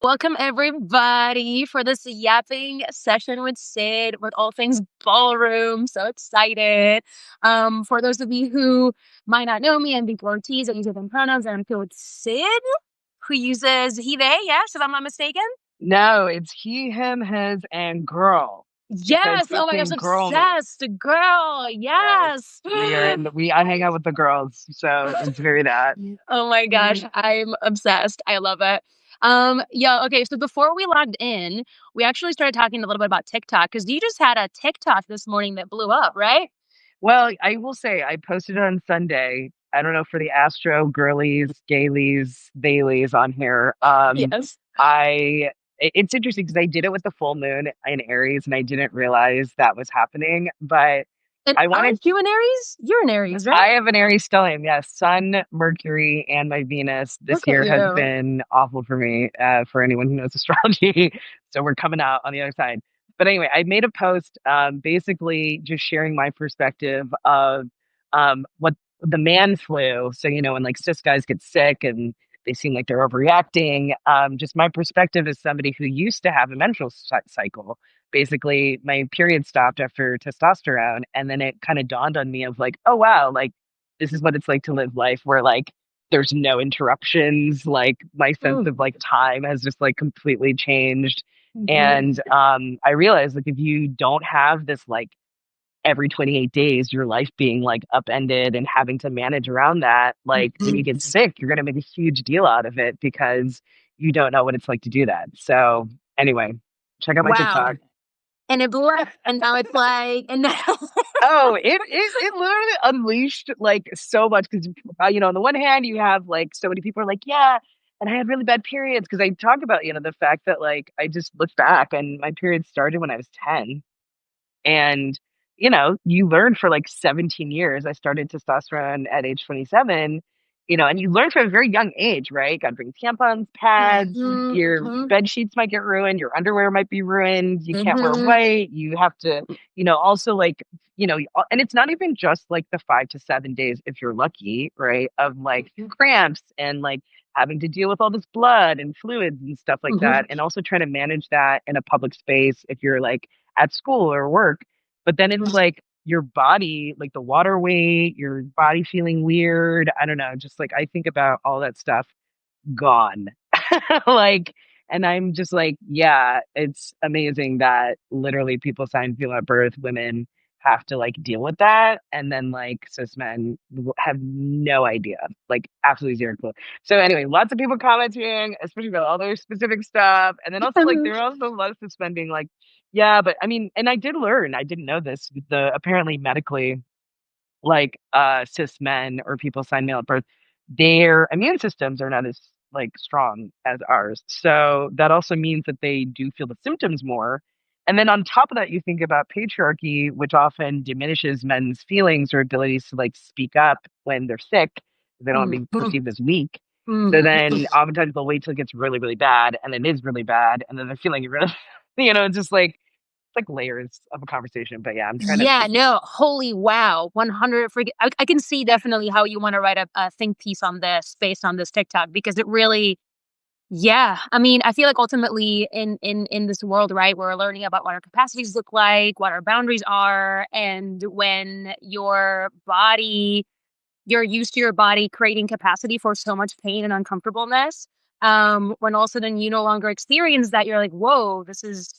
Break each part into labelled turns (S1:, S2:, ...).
S1: Welcome everybody for this yapping session with Syd with all things ballroom. So excited. For those of you who might not know me, I'm Vico Ortiz. I use them pronouns, and I'm here with Syd, who uses he, they, yes, if I'm not mistaken.
S2: No, it's he, him, his, and girl. Because
S1: Yes.
S2: we
S1: Oh my gosh,
S2: came girl mode.
S1: obsessed. Girl.
S2: Yes,
S1: Yes.
S2: I hang out with the girls, so it's very that.
S1: Oh my gosh, I'm obsessed. I love it. Yeah, okay, so before we logged in, we actually started talking a little bit about TikTok because you just had a TikTok this morning that blew up, right?
S2: Well, I will say I posted it on Sunday. I don't know for the Astro girlies, gailies, Baileys on here.
S1: Yes.
S2: It's interesting because I did it with the full moon in Aries, and I didn't realize that was happening. But
S1: And
S2: I wanted
S1: aren't you an Aries? You're an Aries,
S2: I
S1: right?
S2: have an Aries stellium, yes. Sun, Mercury, and my Venus this
S1: Look at
S2: year has
S1: you.
S2: been awful for me, for anyone who knows astrology. So we're coming out on the other side. But anyway, I made a post basically just sharing my perspective of what the man flu. So, when like cis guys get sick and they seem like they're overreacting, just my perspective as somebody who used to have a menstrual cycle. Basically, my period stopped after testosterone, and then it kind of dawned on me of like, oh wow, like this is what it's like to live life where like there's no interruptions. Like my sense
S1: Mm.
S2: of like time has just like completely changed.
S1: Mhm.
S2: And I realized like if you don't have this like every 28 days your life being like upended and having to manage around that, like when you get sick you're going to make a huge deal out of it because you don't know what it's like to do that. So anyway, check out my
S1: Wow.
S2: TikTok.
S1: And it blew up, and now it's like, and now.
S2: Oh, it literally unleashed like so much because on the one hand you have like so many people are like, yeah, and I had really bad periods because I talk about the fact that like I just look back and my period started when I was 10. And, you learn for like 17 years. I started testosterone at age 27, and you learn from a very young age, right? Got to bring tampons, pads, your
S1: Mhm.
S2: bed sheets might get ruined, your underwear might be ruined, you can't wear
S1: Mhm.
S2: white, you have to, also like, and it's not even just like the 5 to 7 days, if you're lucky, right? Of like cramps and like having to deal with all this blood and fluids and stuff like
S1: Mhm.
S2: that. And also trying to manage that in a public space if you're like at school or work. But then it's like your body, like the water weight, your body feeling weird. I don't know. Just like I think about all that stuff gone. Like, and I'm just like, yeah, it's amazing that literally people sign feel at birth, women have to like deal with that. And then like cis men have no idea, like absolutely zero clue. So anyway, lots of people commenting, especially about all their specific stuff. And then also like there are also a lot of cis men being like, yeah, but I mean, and I did learn, I didn't know this, the apparently medically like cis men or people signed male at birth, their immune systems are not as like strong as ours. So that also means that they do feel the symptoms more. And then on top of that, you think about patriarchy, which often diminishes men's feelings or abilities to like speak up when they're sick. They don't want to be
S1: Mhm.
S2: perceived as weak. So
S1: Mhm.
S2: then oftentimes they'll wait till it gets really, really bad, and it is really bad, and then they're feeling it really, it's just like layers of a conversation. But yeah, I'm trying to.
S1: Yeah, no, holy wow, 100 freaking I can see definitely how you wanna write a think piece on this based on this TikTok because it really yeah, I mean, I feel like ultimately in this world, right, we're learning about what our capacities look like, what our boundaries are, and when you're used to your body creating capacity for so much pain and uncomfortableness, when all of a sudden you no longer experience that, you're like, "Whoa, this is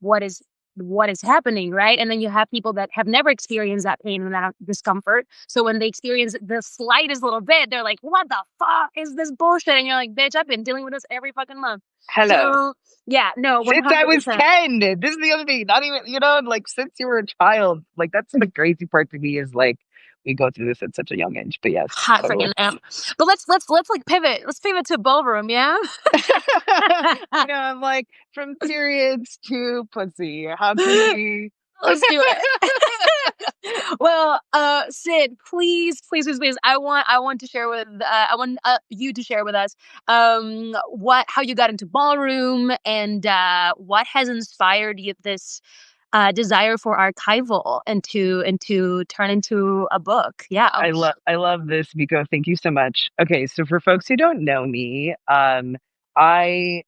S1: what is what is happening," right? And then you have people that have never experienced that pain and that discomfort. So when they experience the slightest little bit, they're like, "What the fuck is this bullshit?" And you're like, "Bitch, I've been dealing with this every fucking month."
S2: Hello.
S1: So yeah, no,
S2: Since I was
S1: 100%.
S2: 10. This is the other thing. Not even, like since you were a child. Like that's the crazy part to me is like we go through this at such a young age. But yes,
S1: Hot
S2: totally.
S1: freaking M. But let's like pivot. Let's pivot to ballroom, yeah?
S2: I'm like from periods to pussy. How can we?
S1: Let's do it. Well, Syd, please, please, please, please. I want to share with, I want you to share with us, how you got into ballroom and what has inspired you this desire for archival and to turn into a book. Yeah.
S2: I love this, Vico. Thank you so much. Okay, so for folks who don't know me, I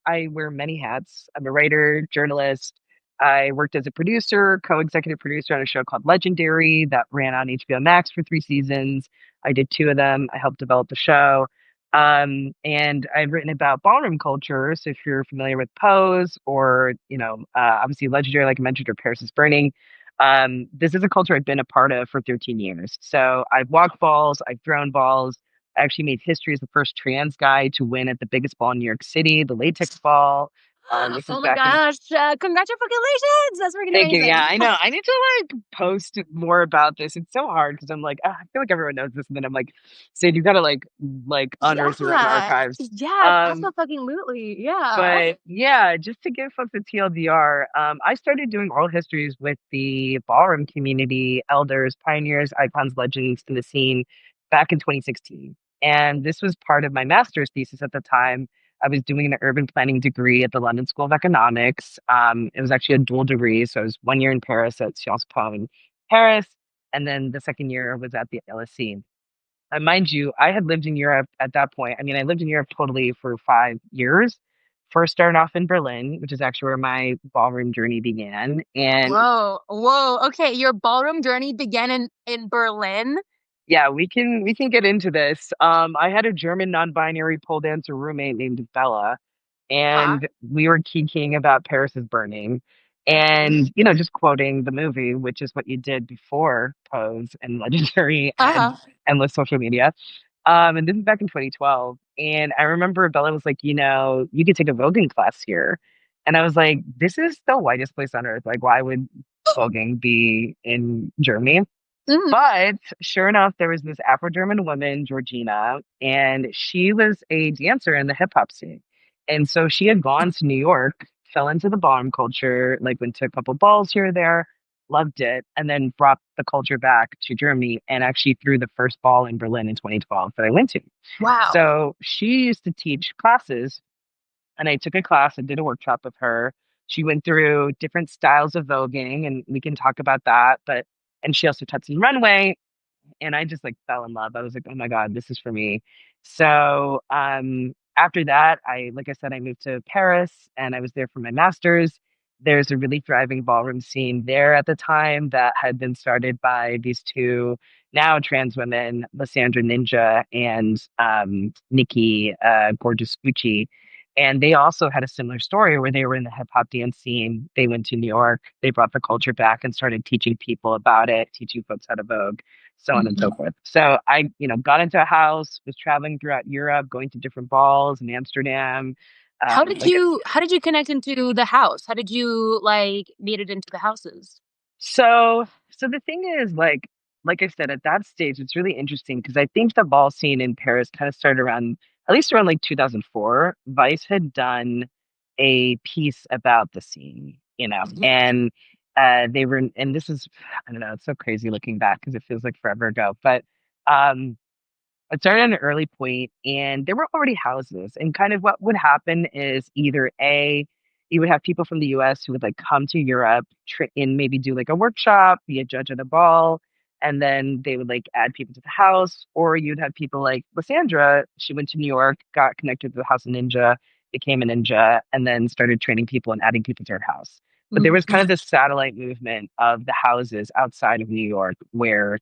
S2: I wear many hats. I'm a writer, journalist. I worked as a producer, co-executive producer on a show called Legendary that ran on HBO Max for 3 seasons. I did two of them. I helped develop the show. And I've written about ballroom culture. So if you're familiar with Pose or, obviously Legendary, like I mentioned, or Paris is Burning, this is a culture I've been a part of for 13 years. So I've walked balls, I've thrown balls. I actually made history as the first trans guy to win at the biggest ball in New York City, the Latex Ball. This is
S1: Oh my
S2: back in
S1: gosh, congratulations! That's freaking
S2: Thank you.
S1: amazing.
S2: Yeah, I know. I need to like post more about this. It's so hard because I'm like, I feel like everyone knows this, and then I'm like, Sid, you gotta like unearth your own
S1: Yeah,
S2: archives.
S1: yeah,
S2: Um,
S1: absolutely, yeah.
S2: but yeah, just to give folks a TLDR, I started doing oral histories with the ballroom community, elders, pioneers, icons, legends in the scene back in 2016. And this was part of my master's thesis at the time. I was doing an urban planning degree at the London School of Economics. It was actually a dual degree. So I was 1 year in Paris at Sciences Po in Paris. And then the second year was at the LSE. Mind you, I had lived in Europe at that point. I mean, I lived in Europe totally for 5 years. First started off in Berlin, which is actually where my ballroom journey began. And
S1: Whoa, whoa. Okay, your ballroom journey began in Berlin.
S2: yeah, we can get into this. I had a German non-binary pole dancer roommate named Bella,
S1: Uh-huh.
S2: and we were kikiing about Paris is Burning. And, just quoting the movie, which is what you did before Pose and Legendary and
S1: Uh-huh.
S2: endless social media. And this is back in 2012. And I remember Bella was like, you could take a voguing class here. And I was like, this is the whitest place on earth. Like, why would voguing be in Germany?
S1: Mm.
S2: But sure enough, there was this Afro-German woman, Georgina, and she was a dancer in the hip hop scene. And so she had gone to New York, fell into the ballroom culture, like went to a couple balls here or there, loved it, and then brought the culture back to Germany and actually threw the first ball in Berlin in 2012 that I went to.
S1: Wow.
S2: So she used to teach classes, and I took a class and did a workshop with her. She went through different styles of voguing, and we can talk about that. And she also taught some runway, and I just like fell in love. I was like, oh my God, this is for me. So after that, like I said, I moved to Paris and I was there for my master's. There's a really thriving ballroom scene there at the time that had been started by these two now trans women, Lysandra Ninja and Nikki Gorgeous Gucci. And they also had a similar story where they were in the hip hop dance scene. They went to New York, they brought the culture back and started teaching people about it, teaching folks how to Vogue, so on and so forth. So I, got into a house, was traveling throughout Europe, going to different balls in Amsterdam. Like
S1: How did you connect into the house? How did you like made it into the houses?
S2: so the thing is like I said, at that stage, it's really interesting because I think the ball scene in Paris kind of started around at least around like 2004. Vice had done a piece about the scene, and they were, and this is, I don't know, it's so crazy looking back because it feels like forever ago, but um it started at an early point, and there were already houses. And kind of what would happen is either A, you would have people from the US who would like come to Europe and maybe do like a workshop, be a judge at a ball, and then they would like add people to the house. Or you'd have people like Lysandra. She went to New York, got connected to the House of Ninja, became a ninja, and then started training people and adding people to her house. But there was kind of this satellite movement of the houses outside of New York where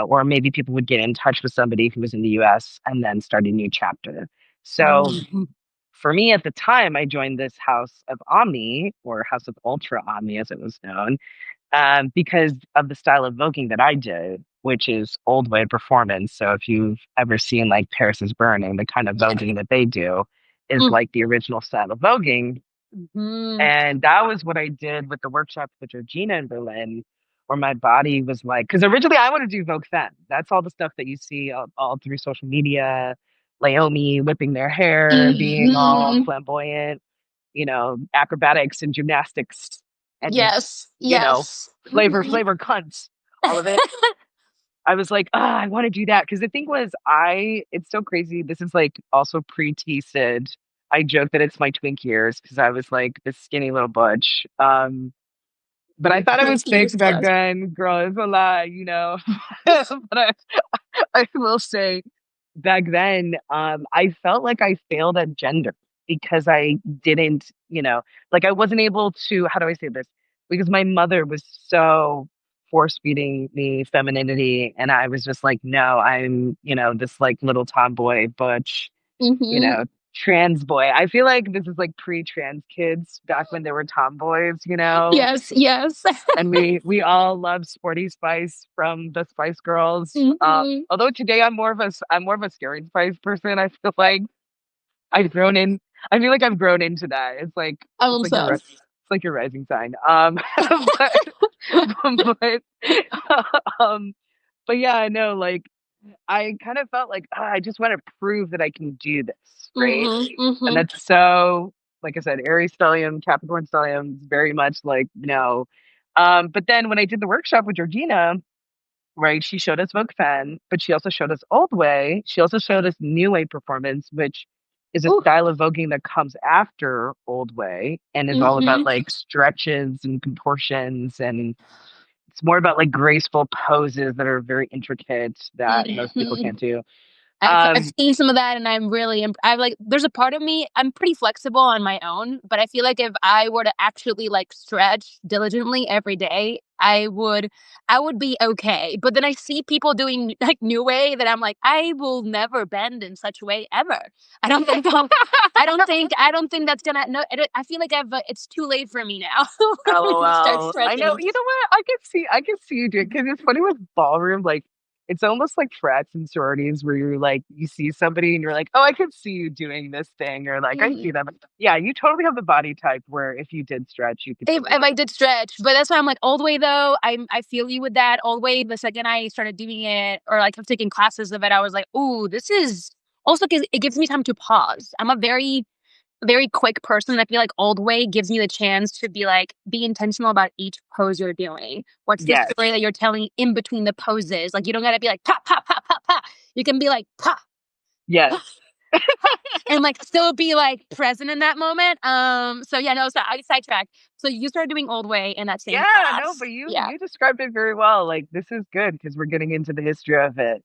S2: or maybe people would get in touch with somebody who was in the US and then start a new chapter. So
S1: Mhm.
S2: for me at the time, I joined this House of Omni, or House of Ultra Omni as it was known, because of the style of voguing that I did, which is old way performance. So if you've ever seen like Paris is Burning, the kind of voguing that they do is like the original style of voguing.
S1: Mhm.
S2: And that was what I did with the workshop with Georgina in Berlin, where my body was like, because originally I want to do Vogue Femme. That's all the stuff that you see all through social media, Naomi whipping their hair, being all
S1: Mhm.
S2: flamboyant, acrobatics and gymnastics and,
S1: Yes,
S2: you know,
S1: yes.
S2: flavor cunts, all of it. I was like, I want to do that. Because the thing was, it's so crazy. This is like also pre-T Sid. I joke that it's my twink years because I was like this skinny little butch. But I thought I was
S1: Twinkie
S2: thick
S1: is the
S2: back
S1: best.
S2: then. Girl, it's a lie. But I will say back then, I felt like I failed at gender because I didn't, like I wasn't able to, how do I say this? Because my mother was so force feeding me femininity. And I was just like, no, I'm, this like little tomboy, butch, you
S1: Mm-hmm.
S2: know, trans boy. I feel like this is like pre-trans kids back when they were tomboys,
S1: Yes, yes.
S2: and we all love Sporty Spice from the Spice Girls.
S1: Hmm.
S2: Although today I'm more of a Scary Spice person. I feel like I've grown in. I feel like I've grown into that.
S1: I'm
S2: It's like your
S1: obsessed.
S2: it's like your rising sign. But but um, but yeah, I know. Like I kind of felt like I just want to prove that I can do this, right?
S1: Hmm.
S2: And
S1: Hmm.
S2: that's so, like I said, Aries stellium, Capricorn stellium, very much like no. But then when I did the workshop with Georgina, right, she showed us Vogue Fen, but she also showed us Old Way. She also showed us New Way performance, which is a
S1: Ooh.
S2: style of voguing that comes after Old Way and is all about
S1: Hmm.
S2: like stretches and contortions, and it's more about like graceful poses that are very intricate that most people
S1: Hmm.
S2: can't do.
S1: I've
S2: Um,
S1: seen some of that, and I'm really I like. There's a part of me. I'm pretty flexible on my own, but I feel like if I were to actually like stretch diligently every day, I would be okay. But then I see people doing like new way that I'm like, I will never bend in such a way ever. I don't think I'll, I don't think that's gonna. No, I feel like it's too late for me now to start
S2: LOL. I know.
S1: stretching.
S2: You know what? I can see you doing because it's funny with ballroom. Like, it's almost like frats and sororities where you're like, you see somebody and you're like, oh, I could see you doing this thing, or like, I see them. Yeah, you totally have the body type where if you did stretch, you could totally
S1: If
S2: do
S1: I did stretch, but that's why I'm like old way though. I feel you with that old way. The second I started doing it, or like I'm taking classes of it, I was like, "Ooh, this is also because it gives me time to pause." I'm a very quick person. I feel like old way gives me the chance to be intentional about each pose you're doing. What's the
S2: Yes.
S1: story that you're telling in between the poses? Like you don't gotta be like pop pop pop pop pop. You can be like pop
S2: Yes.
S1: and like still be like present in that moment. So yeah, no, so I sidetracked. So you started doing old way in that same
S2: Yeah, no,
S1: class.
S2: but you
S1: Yeah.
S2: you described it very well. Like this is good because we're getting into the history of it,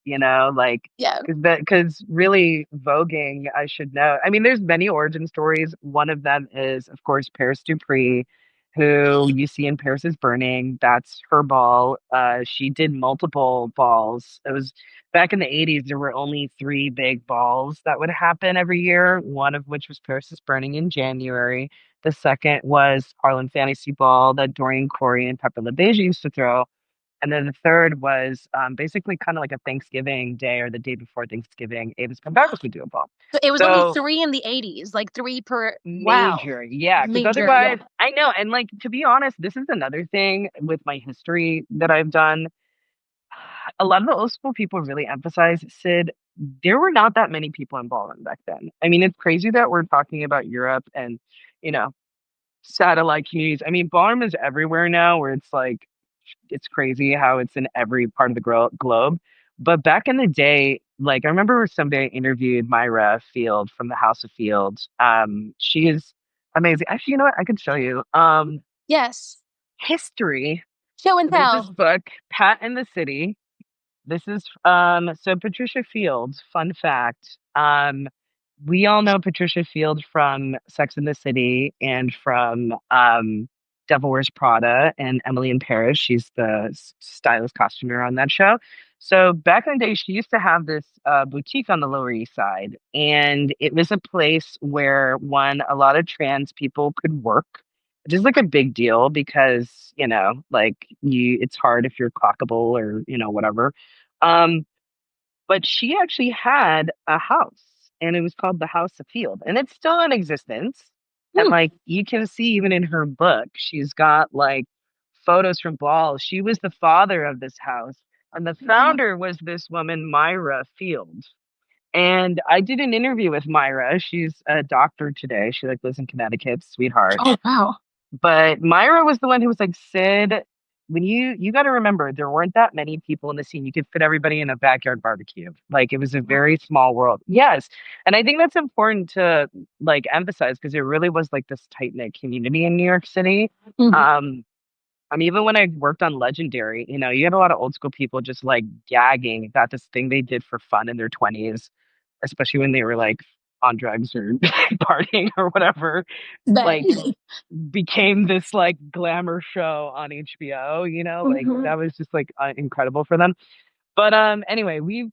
S2: like
S1: Yeah.
S2: because really voguing, I should know. I mean, there's many origin stories. One of them is, of course, Paris Dupree, who you see in Paris is Burning. That's her ball. She did multiple balls. It was back in the 80s, there were only three big balls that would happen every year, one of which was Paris is Burning in January. The second was Harlem Fantasy Ball that Dorian Corey and Pepper LaBeige used to throw. And then the third was basically kind of like a Thanksgiving day or the day before Thanksgiving. Avis Pembroke would do a ball.
S1: So it was only
S2: So
S1: three in the 80s, like three per. Wow.
S2: major, yeah. Because
S1: Major. Yeah.
S2: otherwise, I know. And like, to be honest, this is another thing with my history that I've done. A lot of the old school people really emphasize, Sid, there were not that many people in ballroom back then. I mean, it's crazy that we're talking about Europe and, you know, satellite communities. I mean, Ballroom is everywhere now, where it's like it's crazy how it's in every part of the globe. But back in the day, like I remember someday I interviewed Myra Field from the House of Field. She is amazing. Actually, you know what? I could show you.
S1: Yes.
S2: History.
S1: Show and
S2: There's this
S1: tell.
S2: book, Pat in the City. This is so Patricia Field, fun fact. We all know Patricia Field from Sex and the City and from Devil Wears Prada and Emily in Paris. She's the stylist costumer on that show. So back in the day, she used to have this boutique on the Lower East Side, and it was a place where one a lot of trans people could work, which is like a big deal because like it's hard if you're clockable or whatever. um, but she actually had a house and it was called the House of Field and it's still in existence. And
S1: Hmm.
S2: like you can see even in her book, she's got like photos from balls. She was the father of this house. And the founder was this woman, Myra Field. And I did an interview with Myra. She's a doctor today. She like lives in Connecticut, sweetheart.
S1: Oh wow.
S2: But Myra was the one who was like, Sid, when you got to remember, there weren't that many people in the scene. You could fit everybody in a backyard barbecue. Like it was a very small world. Yes. And I think that's important to like emphasize because it really was like this tight knit community in New York City.
S1: Mhm.
S2: Um, I mean, even when I worked on Legendary, you had a lot of old school people just like gagging about this thing they did for fun in their 20s, especially when they were like on drugs or partying or whatever,
S1: But
S2: like became this like glamour show on HBO, you know, like
S1: Mhm.
S2: that was just like incredible for them. But anyway, we've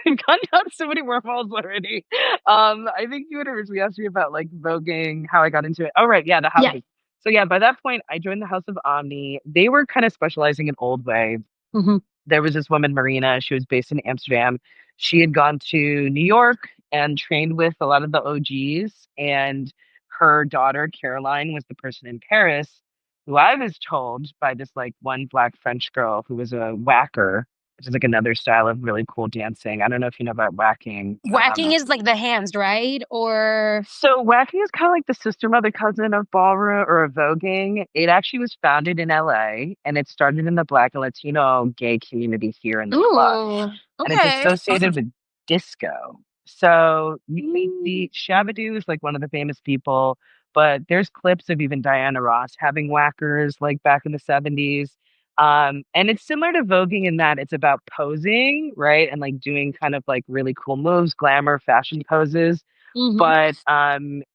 S2: we've gone down so many wormholes already. I think you had originally asked me about like voguing, how I got into it. Oh right, yeah, the
S1: Yeah.
S2: houses. So yeah, by that point I joined the House of Omni. They were kind of specializing in old way.
S1: Hmm.
S2: There was this woman, Marina, she was based in Amsterdam. She had gone to New York and trained with a lot of the OGs, and her daughter, Caroline, was the person in Paris who I was told by this like one black French girl who was a whacker, which is like another style of really cool dancing. I don't know if you know about whacking.
S1: Whacking is like the hands, right? Or
S2: So whacking is kind of like the sister mother cousin of ballroom or of voguing. It actually was founded in LA and it started in the Black and Latino gay community here in the club.
S1: ooh,
S2: And it's
S1: okay.
S2: associated with disco. So you may
S1: Mm.
S2: see Shabadoo is like one of the famous people, but there's clips of even Diana Ross having whackers like back in the 70s. And it's similar to voguing in that it's about posing, right? And like doing kind of like really cool moves, glamour, fashion poses.
S1: Hmm.
S2: But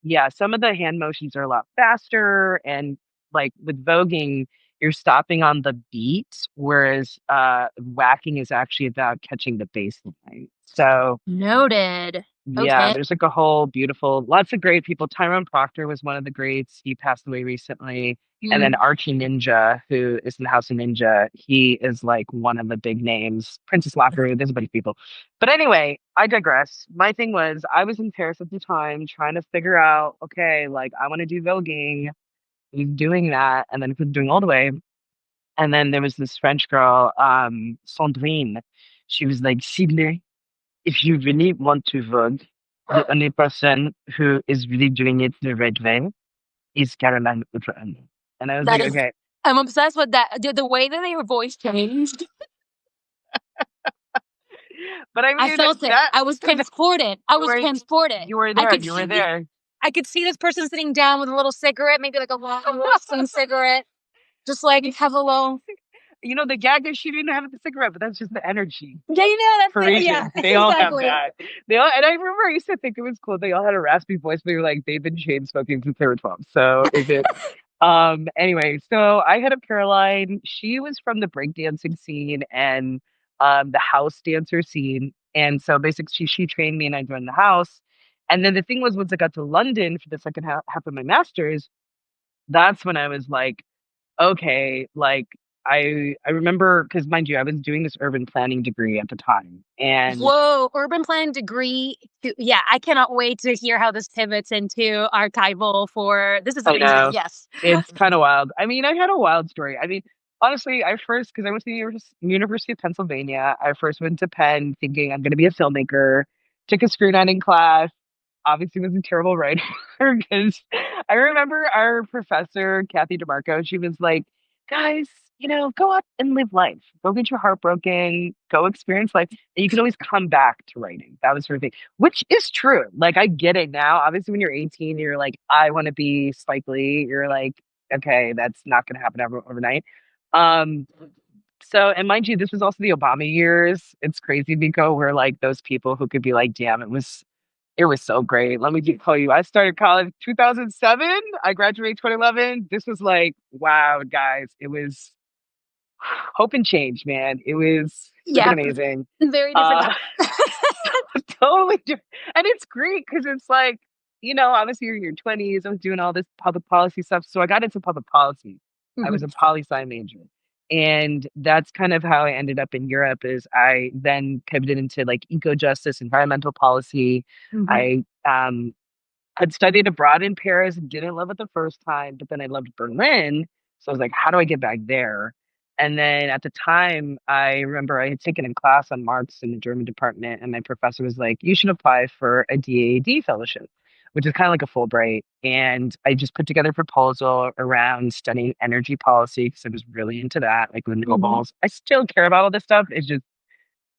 S2: yeah, some of the hand motions are a lot faster. And like with voguing, you're stopping on the beat, whereas whacking is actually about catching the baseline. So
S1: Noted.
S2: yeah,
S1: Okay.
S2: there's like a whole beautiful, lots of great people. Tyrone Proctor was one of the greats. He passed away recently. And then
S1: Mm.
S2: Archie Ninja, who is in the House of Ninja, he is like one of the big names. Princess Lockeroo, there's a bunch of people. But anyway, I digress. My thing was, I was in Paris at the time trying to figure out, okay, like I want to do voguing. He's doing that, and then doing all the way. And then there was this French girl, Sandrine. She was like, Sydney, if you really want to vogue, the only person who is really doing it the right way is Caroline Woodrun. And I was
S1: That
S2: like,
S1: is,
S2: okay.
S1: I'm obsessed with that. The way that your voice changed,
S2: But I
S1: I
S2: mean,
S1: felt it.
S2: that
S1: I was transported. I was
S2: were
S1: transported.
S2: you were
S1: I
S2: there,
S1: could
S2: you were
S1: see,
S2: there.
S1: I could see this person sitting down with a little cigarette, maybe like a long cigarette, just like have a little.
S2: You know, the gag is she didn't have the cigarette, but that's just the energy.
S1: Yeah, you know, that's it. Yeah,
S2: Parisians, they all have
S1: exactly.
S2: that. They all, and I remember I used to think it was cool. They all had a raspy voice, but they were like they've been chain smoking since they were 12. So is it? Anyway, so I had a Caroline. She was from the breakdancing scene and the house dancer scene. And so basically she trained me and I joined the house. And then the thing was once I got to London for the second half of my master's, that's when I was like, okay, like I remember because mind you, I was doing this urban planning degree at the time. And
S1: Whoa, urban plan degree. Yeah, I cannot wait to hear how this pivots into archival for this is
S2: I
S1: amazing.
S2: know
S1: Yes.
S2: it's kind of wild. I mean, I had a wild story. I mean, honestly, I first because I went to the University of Pennsylvania. I first went to Penn thinking I'm going to be a filmmaker. Took a screenwriting class. Obviously, was a terrible writer because I remember our professor Kathy DeMarco. She was like, "Guys, you know, go out and live life. Go get your heart broken. Go experience life, and you can always come back to writing." That was her thing, which is true. Like I get it now. Obviously, when you're 18, you're like, I want to be Spike Lee. You're like, okay, that's not going to happen overnight. Um, so, and mind you, this was also the Obama years. It's crazy, Vico. We're like those people who could be like, damn, it was so great. Let me just tell you, I started college 2007. I graduated 2011. This was like, wow, guys, it was hope and change, man. It was freaking
S1: Yeah,
S2: amazing.
S1: very different
S2: Uh,
S1: time.
S2: totally different. And it's great because it's like, obviously you're in your 20s. I was doing all this public policy stuff. So I got into public policy. I was
S1: Mhm,
S2: a poli sci major. And that's kind of how I ended up in Europe is I then pivoted into like eco justice, environmental policy.
S1: mhm.
S2: I had studied abroad in Paris, didn't love it the first time, but then I loved Berlin. So I was like, how do I get back there? And then at the time, I remember I had taken a class on Marx in the German department, and my professor was like, you should apply for a DAAD fellowship, which is kind of like a Fulbright. And I just put together a proposal around studying energy policy because I was really into that, like
S1: Mhm,
S2: renewables. I still care about all this stuff. It's just,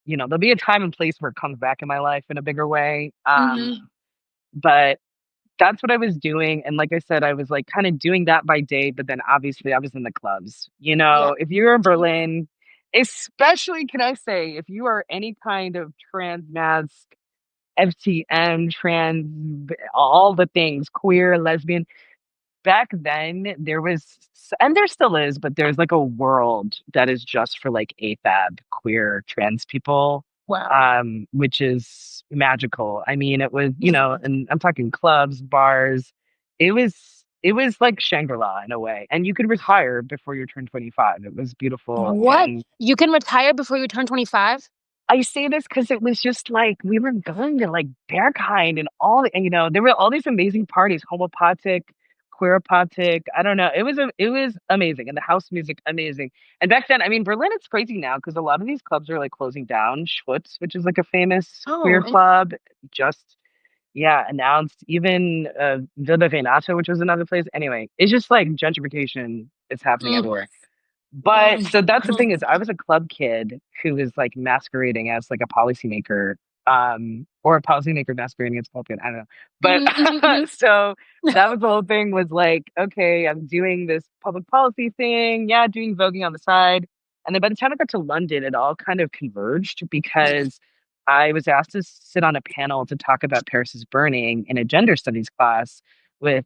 S2: there'll be a time and place where it comes back in my life in a bigger way.
S1: mhm.
S2: But that's what I was doing. And like I said, I was like kind of doing that by day, but then obviously I was in the clubs.
S1: Yeah.
S2: If you're in Berlin, especially can I say, if you are any kind of trans mask FTM, trans, all the things, queer, lesbian. Back then, there was, and there still is, but there's like a world that is just for like AFAB, queer, trans people,
S1: Wow.
S2: which is magical. I mean, it was, and I'm talking clubs, bars. It was like Shangri-La in a way, and you could retire before you turn 25. It was beautiful,
S1: What?
S2: and
S1: You can retire before you turn 25?
S2: I say this because it was just like we were going to like Berghain and all, and there were all these amazing parties, homopatic, queeropatic. I don't know. It was amazing, and the house music amazing. And back then, I mean, Berlin, it's crazy now because a lot of these clubs are like closing down. Schwutz, which is like a famous queer
S1: Oh,
S2: club, just yeah announced. Even Villa Venato, which was another place. Anyway, it's just like gentrification is happening
S1: mm,
S2: everywhere. But so that's the thing is I was a club kid who was like masquerading as like a policymaker, or a policymaker masquerading as a club kid. I don't know. But
S1: mm.
S2: so that was the whole thing was like, okay, I'm doing this public policy thing, yeah, doing voguing on the side. And then by the time I got to London, it all kind of converged because I was asked to sit on a panel to talk about Paris is Burning in a gender studies class with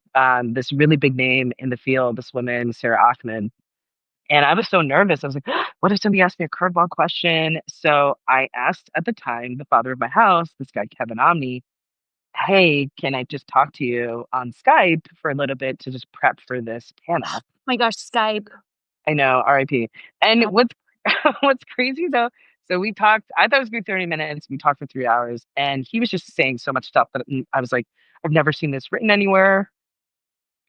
S2: this really big name in the field, this woman, Sarah Achman. And I was so nervous. I was like, what if somebody asked me a curveball question? So I asked at the time the father of my house, this guy, Kevin Omni, hey, can I just talk to you on Skype for a little bit to just prep for this panel?
S1: My gosh, Skype.
S2: I know, RIP. And
S1: Yep.
S2: what's what's crazy though, so we talked, I thought it was gonna be 30 minutes. We talked for 3 hours and he was just saying so much stuff that I was like, I've never seen this written anywhere.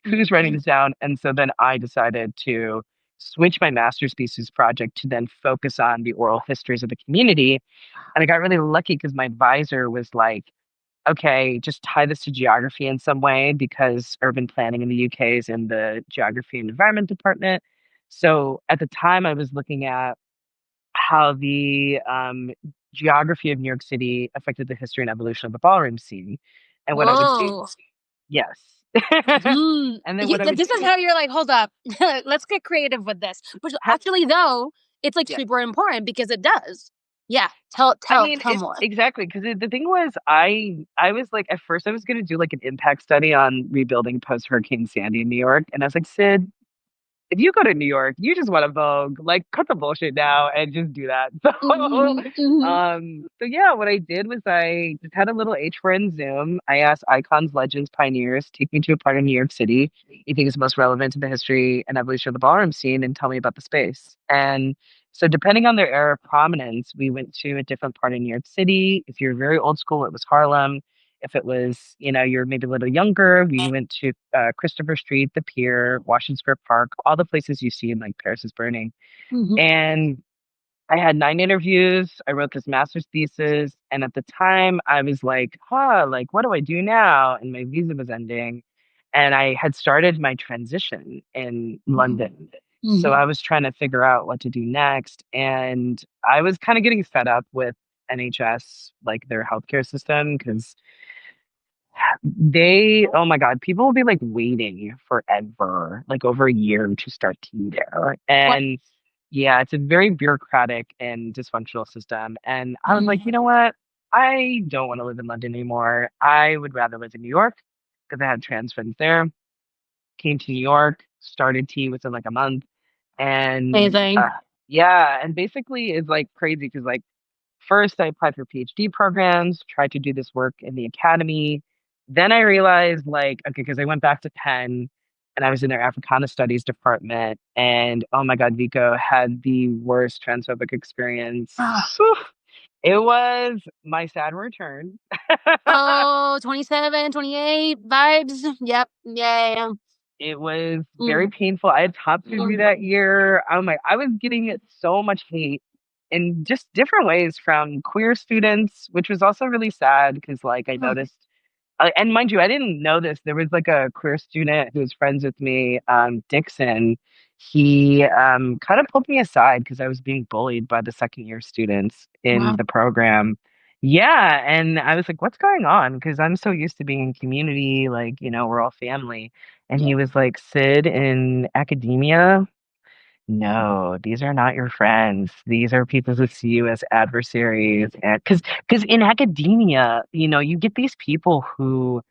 S2: Who's writing
S1: Mhm.
S2: this down? And so then I decided to switch my master's thesis project to then focus on the oral histories of the community. And I got really lucky because my advisor was like, okay, just tie this to geography in some way because urban planning in the UK is in the geography and environment department. So at the time, I was looking at how the geography of New York City affected the history and evolution of the ballroom scene. And what I would do,
S1: Whoa.
S2: yes. And then what I would
S1: This is
S2: do,
S1: how you're like, hold up. Let's get creative with this. Which
S2: ha-
S1: actually though, it's like
S2: yeah.
S1: super important because it does. Yeah. Tell
S2: I
S1: tell
S2: mean,
S1: tell more.
S2: exactly because the thing was, I was like, at first, I was going to do like an impact study on rebuilding post Hurricane Sandy in New York, and I was like, Sid, if you go to New York, you just want to Vogue, like cut the bullshit now and just do that. So,
S1: Hmm, hmm.
S2: so yeah, what I did was I just had a little H4N Zoom. I asked icons, legends, pioneers, take me to a part of New York City you think is most relevant to the history and evolution of the ballroom scene and tell me about the space. And so depending on their era of prominence, we went to a different part of New York City. If you're very old school, it was Harlem. If it was, you're maybe a little younger, we went to Christopher Street, the Pier, Washington Square Park, all the places you see in like Paris is Burning.
S1: Hmm.
S2: And I had 9 interviews. I wrote this master's thesis. And at the time, I was like, like, what do I do now? And my visa was ending. And I had started my transition in London. So
S1: Hmm.
S2: I was trying to figure out what to do next. And I was kind of getting fed up with NHS, like their healthcare system, because oh my God, people will be like waiting forever, like over a year to start tea there.
S1: What?
S2: And yeah, it's a very bureaucratic and dysfunctional system. And I was like,
S1: Mhm.
S2: you know what? I don't want to live in London anymore. I would rather live in New York because I had trans friends there. Came to New York, started tea within like a month. And
S1: Amazing.
S2: yeah, and basically it's like crazy because like first, I applied for PhD programs, tried to do this work in the academy. Then I realized, like, okay, because I went back to Penn and I was in their Africana Studies department. And oh my God, Vico had the worst transphobic experience.
S1: Ah.
S2: It was my sad return.
S1: Oh, 27, 28 vibes. Yep. Yeah.
S2: It was very
S1: Mm.
S2: painful. I had top surgery that year. I was getting so much hate in just different ways from queer students, which was also really sad because, like, I
S1: Mm.
S2: noticed, and mind you, I didn't know this. There was like a queer student who was friends with me, Dixon. He kind of pulled me aside because I was being bullied by the second year students in
S1: Wow.
S2: the program. Yeah, and I was like, what's going on? Because I'm so used to being in community, like, we're all family. And he was like, Sid, in academia, no, these are not your friends. These are people who see you as adversaries. And because in academia, you get these people who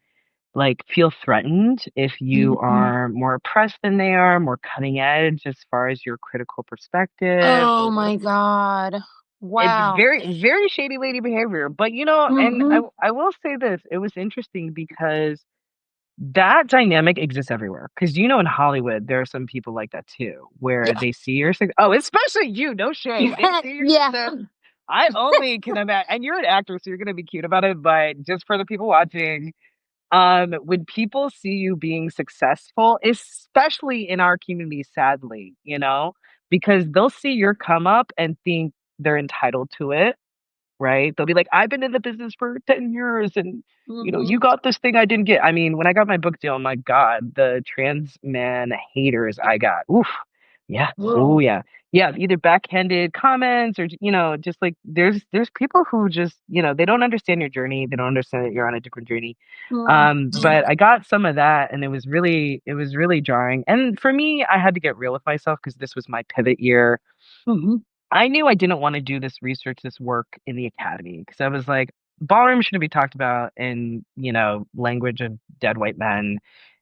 S2: like feel threatened if you
S1: Mhm.
S2: are more oppressed than they are, more cutting edge as far as your critical perspective
S1: Oh
S2: or
S1: my
S2: whatever.
S1: god.
S2: It's
S1: Wow.
S2: very, very shady lady behavior. But and I
S1: Mhm.
S2: I will say this, it was interesting because that dynamic exists everywhere. Because in Hollywood, there are some people like that too, where
S1: Yeah.
S2: they see your success. Oh, especially you, no shade. They see your
S1: Yeah.
S2: success. I only can imagine, and you're an actor, so you're gonna be cute about it. But just for the people watching, when people see you being successful, especially in our community, sadly, because they'll see your come up and think they're entitled to it, right? They'll be like, I've been in the business for 10 years and you
S1: Mhm.
S2: got this thing I didn't get. I mean, when I got my book deal, my God, the trans man haters I got. Oof. Yeah. Oh
S1: Whoa.
S2: yeah. Yeah, either backhanded comments or just like there's people who just, they don't understand your journey. They don't understand that you're on a different journey.
S1: Mhm.
S2: But I got some of that and it was really jarring. And for me, I had to get real with myself because this was my pivot year.
S1: Mhm.
S2: I knew I didn't want to do this research, this work in the academy because I was like, ballroom shouldn't be talked about in, language of dead white men.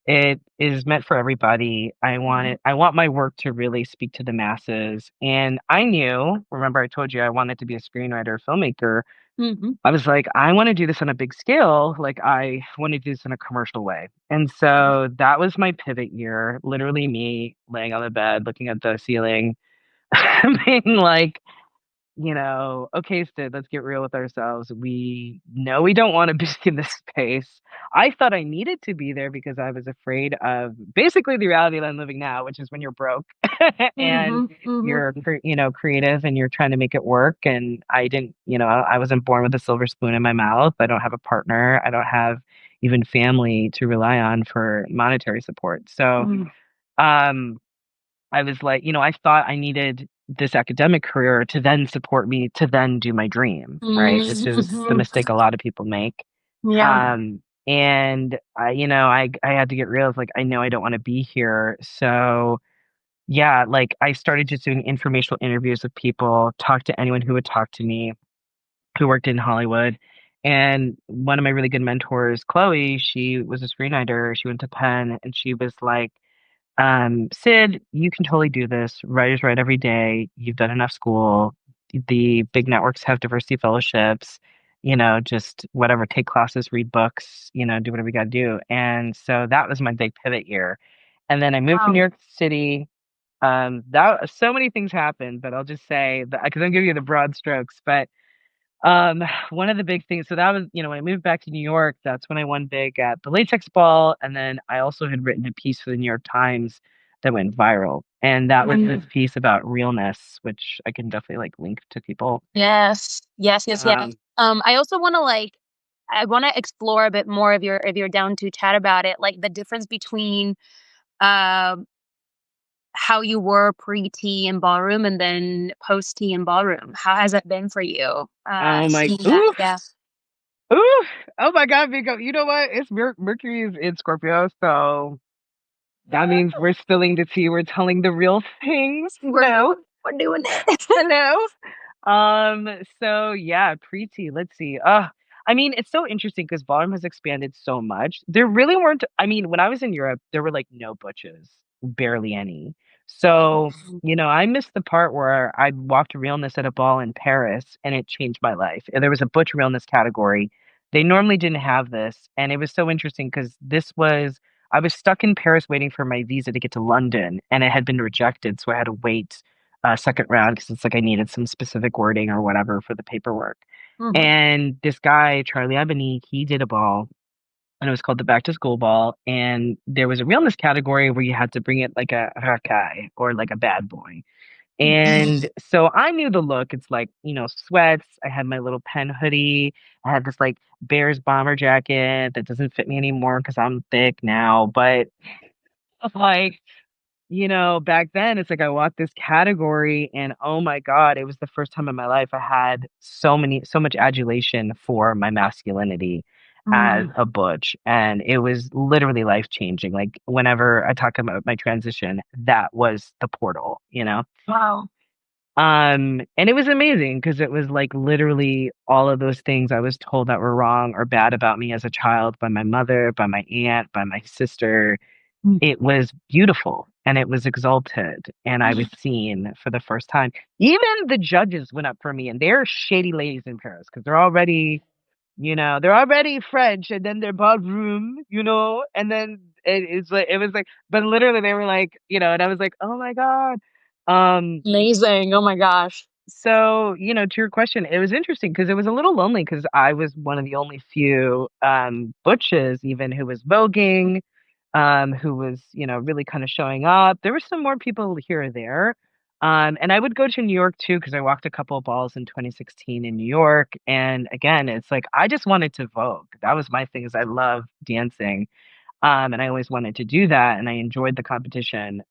S2: It is meant for everybody.
S1: Mhm.
S2: I want my work to really speak to the masses. And I knew, remember I told you I wanted to be a screenwriter, filmmaker.
S1: Mhm.
S2: I was like, I want to do this on a big scale. Like I want to do this in a commercial way. And so that was my pivot year, literally me laying on the bed, looking at the ceiling, being like, okay, Sid, let's get real with ourselves. We know we don't want to be in this space. I thought I needed to be there because I was afraid of basically the reality that I'm living now, which is when you're broke and
S1: Mhm. Mhm.
S2: you're, creative and you're trying to make it work. And I didn't, I wasn't born with a silver spoon in my mouth. I don't have a partner. I don't have even family to rely on for monetary support. So,
S1: Mhm.
S2: um, I was like, I thought I needed this academic career to then support me to then do my dream, right? Which is the
S1: Mhm.
S2: mistake a lot of people make.
S1: Yeah.
S2: And I had to get real. It's like, I know I don't want to be here. So yeah, like I started just doing informational interviews with people, talk to anyone who would talk to me, who worked in Hollywood. And one of my really good mentors, Chloe, she was a screenwriter. She went to Penn and she was like, Syd, you can totally do this. Writers write every day. You've done enough school. The big networks have diversity fellowships. Just whatever, take classes, read books, do whatever you got to do. And so that was my big pivot year. And then I moved to New
S1: Wow.
S2: York City. That so many things happened, but I'll just say that because I'm giving you the broad strokes. But one of the big things, so that was, when I moved back to New York, that's when I won big at the Latex Ball. And then I also had written a piece for the New York Times that went viral. And that was this
S1: Mhm.
S2: piece about realness, which I can definitely like link to people.
S1: Yes. Yes, yes, yes.
S2: Um,
S1: I also wanna, I wanna explore a bit more of your down to chat about it, like, the difference between, um, how you were pre-tea and ballroom and then post-tea and ballroom. How has that been for you?
S2: oh my,
S1: Seeing that,
S2: oof,
S1: yeah.
S2: oof. Oh my God, Vico, you know what? It's Mercury is in Scorpio, so that means we're spilling the tea. We're telling the real things. Hello.
S1: We're doing it.
S2: Hello. So yeah, Preeti, let's see. I mean, it's so interesting because Ballroom has expanded so much. There really weren't, I mean, when I was in Europe, there were like no butches, barely any. So, I missed the part where I walked realness at a ball in Paris and it changed my life. And there was a butch realness category. They normally didn't have this. And it was so interesting because I was stuck in Paris waiting for my visa to get to London and it had been rejected. So I had to wait second round because it's like I needed some specific wording or whatever for the paperwork.
S1: Mhm.
S2: And this guy, Charlie Ebony, he did a ball and it was called the Back to School Ball. And there was a realness category where you had to bring it like a rakai or like a bad boy. And so I knew the look. It's like, sweats. I had my little pen hoodie. I had this like Bears bomber jacket that doesn't fit me anymore because I'm thick now. But like, back then it's like I walked this category and oh my God, it was the first time in my life I had so much adulation for my masculinity. as
S1: Mm.
S2: a butch, and it was literally life changing. Like whenever I talk about my transition, that was the portal, you know?
S1: Wow.
S2: And it was amazing because it was like literally all of those things I was told that were wrong or bad about me as a child by my mother, by my aunt, by my sister.
S1: Mm.
S2: It was beautiful and it was exalted and I was seen for the first time. Even the judges went up for me and they're shady ladies in Paris because they're already, they're already French and then they're ballroom, and then it was like, but literally they were like, and I was like, oh my God. Um,
S1: Amazing. Oh my gosh.
S2: so, to your question, it was interesting because it was a little lonely because I was one of the only few butches even who was voguing, who was, really kind of showing up. There were some more people here or there. And I would go to New York too because I walked a couple of balls in 2016 in New York. And again, it's like I just wanted to vogue. That was my thing is I love dancing. And I always wanted to do that and I enjoyed the competition.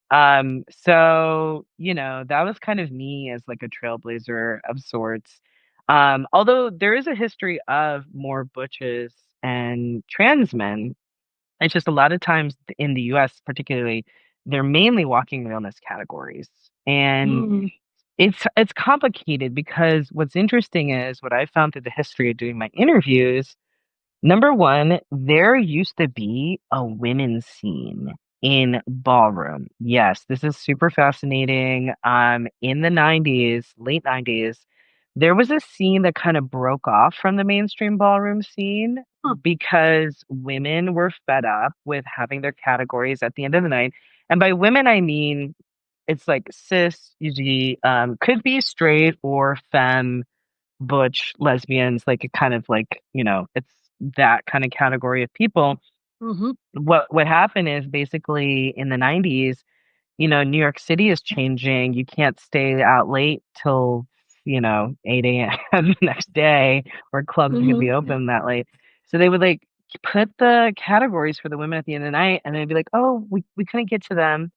S2: So, that was kind of me as like a trailblazer of sorts. Although there is a history of more butches and trans men, it's just a lot of times in the US particularly, they're mainly walking realness categories. And
S1: Mm.
S2: it's complicated because what's interesting is what I found through the history of doing my interviews. Number one, there used to be a women's scene in ballroom. Yes, this is super fascinating. In the 90s, late 90s, there was a scene that kind of broke off from the mainstream ballroom scene
S1: Huh.
S2: because women were fed up with having their categories at the end of the night. And by women, I mean it's like cis, usually could be straight or femme butch lesbians, like it kind of like, it's that kind of category of people.
S1: Mm-hmm.
S2: What happened is basically in the 90s, New York City is changing. You can't stay out late till, 8 a.m. the next day, or clubs can
S1: Mm-hmm.
S2: be open that late. So they would like put the categories for the women at the end of the night, and they'd be like, oh, we couldn't get to them.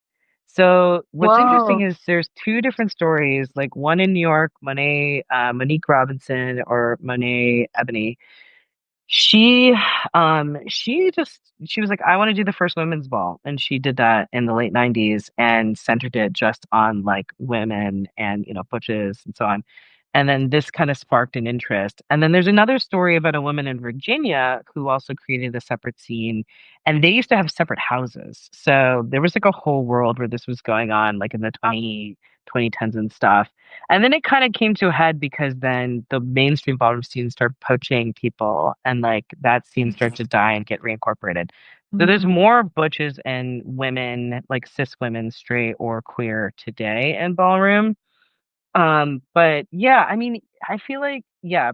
S2: So what's interesting
S1: Whoa.
S2: is there's two different stories, like one in New York, Monique Robinson or Monet Ebony. She was like, I want to do the first women's ball. And she did that in the late 90s and centered it just on like women and, butches and so on. And then this kind of sparked an interest. And then there's another story about a woman in Virginia who also created a separate scene. And they used to have separate houses. So there was like a whole world where this was going on, like in the 2010s and stuff. And then it kind of came to a head because then the mainstream ballroom scene started poaching people and like that scene started to die and get reincorporated. So there's
S1: Mm.
S2: more butches and women, like cis women, straight or queer today in ballroom. But yeah, I mean, I feel like, yeah,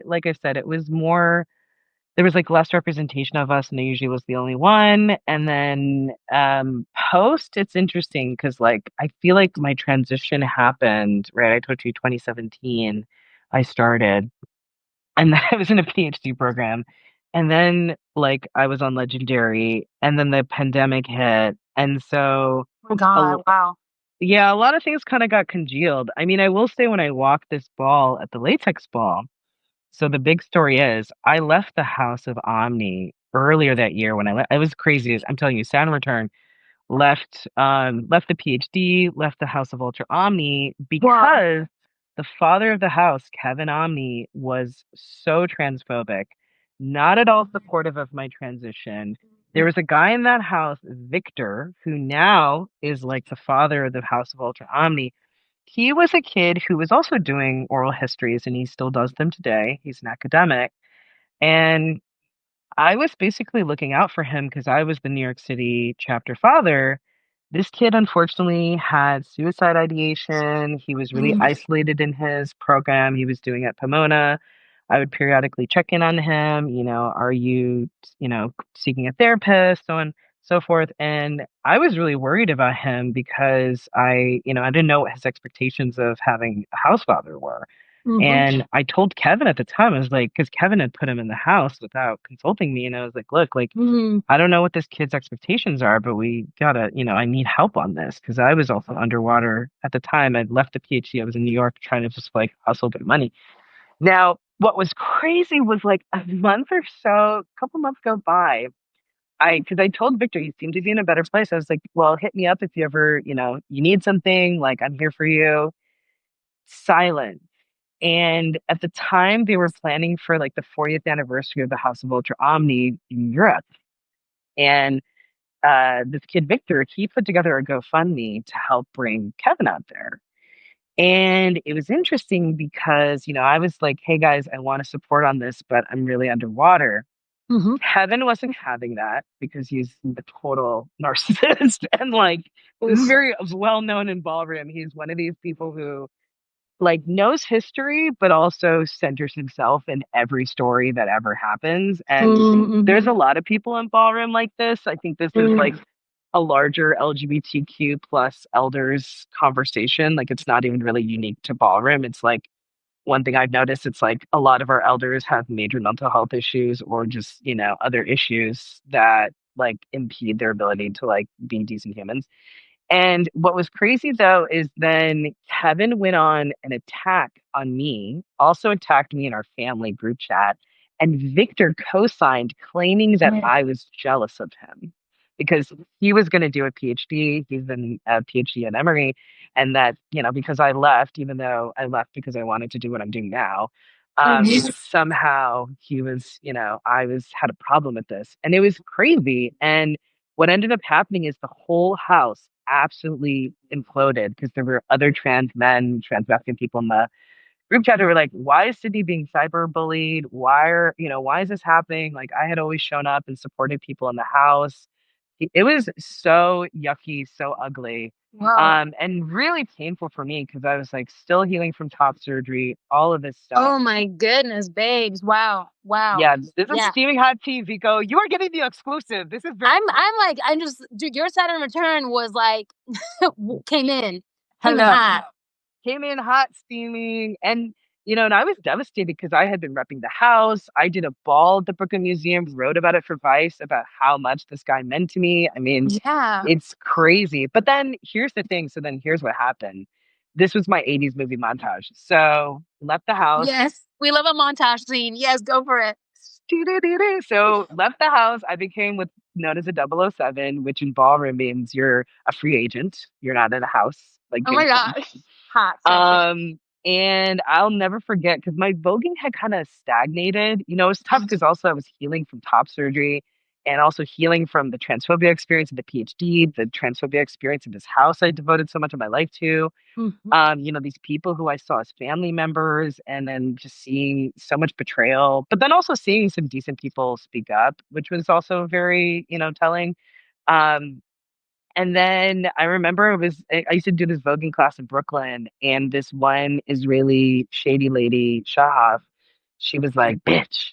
S2: like I said, it was more there was like less representation of us and I usually was the only one. And then post, it's interesting because like I feel like my transition happened, right? I told you 2017 I started and then I was in a PhD program. And then like I was on Legendary and then the pandemic hit. And so
S1: Oh
S2: a,
S1: God.
S2: l-
S1: Wow.
S2: yeah, a lot of things kind of got congealed. I mean, I will say when I walked this ball at the latex ball, so the big story is I left the house of Omni earlier that year when I left. It was crazy. I'm telling you, Saturn Return left the PhD, left the House of Ultra Omni
S1: Wow.
S2: because the father of the house, Kevin Omni, was so transphobic, not at all supportive of my transition. There was a guy in that house, Victor, who now is like the father of the House of Ultra Omni. He was a kid who was also doing oral histories and he still does them today. He's an academic. And I was basically looking out for him because I was the New York City chapter father. This kid unfortunately had suicide ideation. He was really
S1: Mm.
S2: isolated in his program he was doing at Pomona. I would periodically check in on him, are you, seeking a therapist, so on, so forth. And I was really worried about him because I didn't know what his expectations of having a house father were.
S1: Mm-hmm.
S2: And I told Kevin at the time, I was like, because Kevin had put him in the house without consulting me. And I was like, look, like,
S1: Mm.
S2: I don't know what this kid's expectations are, but we gotta, I need help on this because I was also underwater at the time. I'd left the PhD. I was in New York trying to just like hustle get money. Now, what was crazy was like a month or so, a couple months go by. Because I told Victor he seemed to be in a better place. I was like, well, hit me up if you ever, you need something. Like, I'm here for you. Silent. And at the time, they were planning for like the 40th anniversary of the House of Ultra Omni in Europe. And this kid, Victor, he put together a GoFundMe to help bring Kevin out there. And it was interesting because, I was like, hey guys, I want to support on this, but I'm really underwater.
S1: Hmm.
S2: Kevin wasn't having that because he's a total narcissist and like
S1: Oof.
S2: very well known in ballroom. He's one of these people who like knows history, but also centers himself in every story that ever happens. And there's
S1: Mm-hmm.
S2: a lot of people in ballroom like this. I think this is like a larger LGBTQ plus elders conversation. Like it's not even really unique to ballroom. It's like one thing I've noticed, it's like a lot of our elders have major mental health issues or just, other issues that like impede their ability to like be decent humans. And what was crazy though is then Kevin went on an attack on me, also attacked me in our family group chat, and Victor co-signed claiming that I was jealous of him because he was going to do a PhD. He's in a PhD at Emory, and that, because I left, even though I left because I wanted to do what I'm doing now, somehow he was, I was had a problem with this. And it was crazy. And what ended up happening is the whole house absolutely imploded because there were other trans men, trans masculine people in the group chat who were like, why is Sydney being cyber bullied? Why is this happening? Like I had always shown up and supported people in the house. It was so yucky, so ugly.
S1: Wow.
S2: And really painful for me because I was like still healing from top surgery, all of this stuff.
S1: Oh my goodness, babes. Wow. Wow.
S2: Yeah, this is
S1: Yeah.
S2: steaming hot tea, Vico. You are getting the exclusive. This is very
S1: I'm like, I'm just, dude, your Saturn return was like, came in
S2: hello.
S1: hot.
S2: Came in hot, steaming, and I was devastated because I had been repping the house. I did a ball at the Brooklyn Museum, wrote about it for Vice about how much this guy meant to me. I mean,
S1: Yeah.
S2: it's crazy. But then here's the thing. So then here's what happened. This was my 80s movie montage. So left the house.
S1: Yes. We love a montage scene. Yes, go for it.
S2: So left the house. I became what's known as a 007, which in ballroom means you're a free agent. You're not in a house like
S1: Oh my
S2: James Bond.
S1: gosh. Hot, sexy.
S2: And I'll never forget because my voguing had kind of stagnated. It was tough because also I was healing from top surgery and also healing from the transphobia experience of the PhD, the transphobia experience in this house I devoted so much of my life to.
S1: Mhm.
S2: These people who I saw as family members, and then just seeing so much betrayal, but then also seeing some decent people speak up, which was also very, telling. Um, and then I remember I used to do this voguing class in Brooklyn, and this one Israeli shady lady, Shahaf, she was like, "Bitch,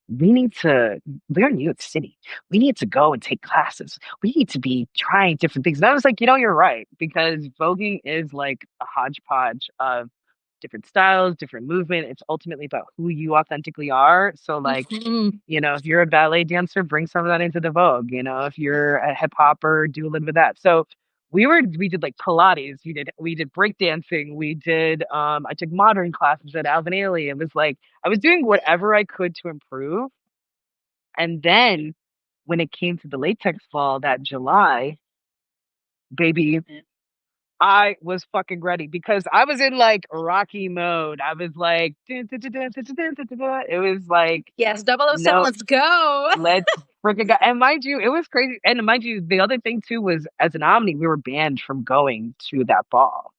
S2: we need to. We're in New York City. We need to go and take classes. We need to be trying different things." And I was like, you're right, because voguing is like a hodgepodge of different styles, different movement. It's ultimately about who you authentically are. So like,
S1: Mhm.
S2: if you're a ballet dancer, bring some of that into the Vogue. If you're a hip hopper, do a little bit of that. So we did like Pilates, we did breakdancing, we did I took modern classes at Alvin Ailey. It was like I was doing whatever I could to improve. And then when it came to the latex ball that July, baby, I was fucking ready because I was in like Rocky mode. I was like, dun, dun, dun, dun, dun, dun, dun, dun, dun. It was like,
S1: Yes, 007,
S2: no,
S1: let's go.
S2: let's freaking go. And mind you, it was crazy. And mind you, the other thing too was as an Omni, we were banned from going to that ball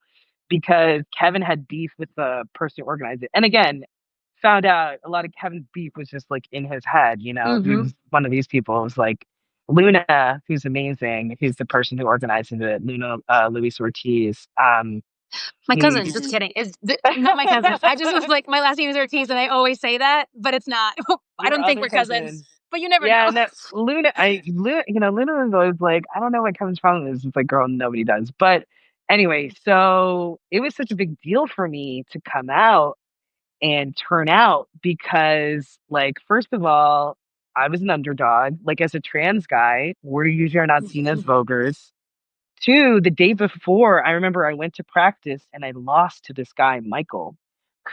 S2: because Kevin had beef with the person who organized it. And again, found out a lot of Kevin's beef was just like in his head. He
S1: Hmm.
S2: was one of these people. It was like Luna, who's amazing, who's the person who organized it, Luna Luis Ortiz.
S1: My cousin,
S2: He's
S1: just kidding. Not my cousin. I just was like, my last name is Ortiz, and I always say that, but it's not. I
S2: your
S1: don't think
S2: other
S1: we're cousins,
S2: cousin.
S1: but you never
S2: Yeah,
S1: know.
S2: no, Luna was always like, I don't know what Kevin's problem is. It's like, girl, nobody does. But anyway, so it was such a big deal for me to come out and turn out because, like, first of all, I was an underdog. Like, as a trans guy, we're usually not seen as voguers. Two, the day before, I remember I went to practice and I lost to this guy, Michael.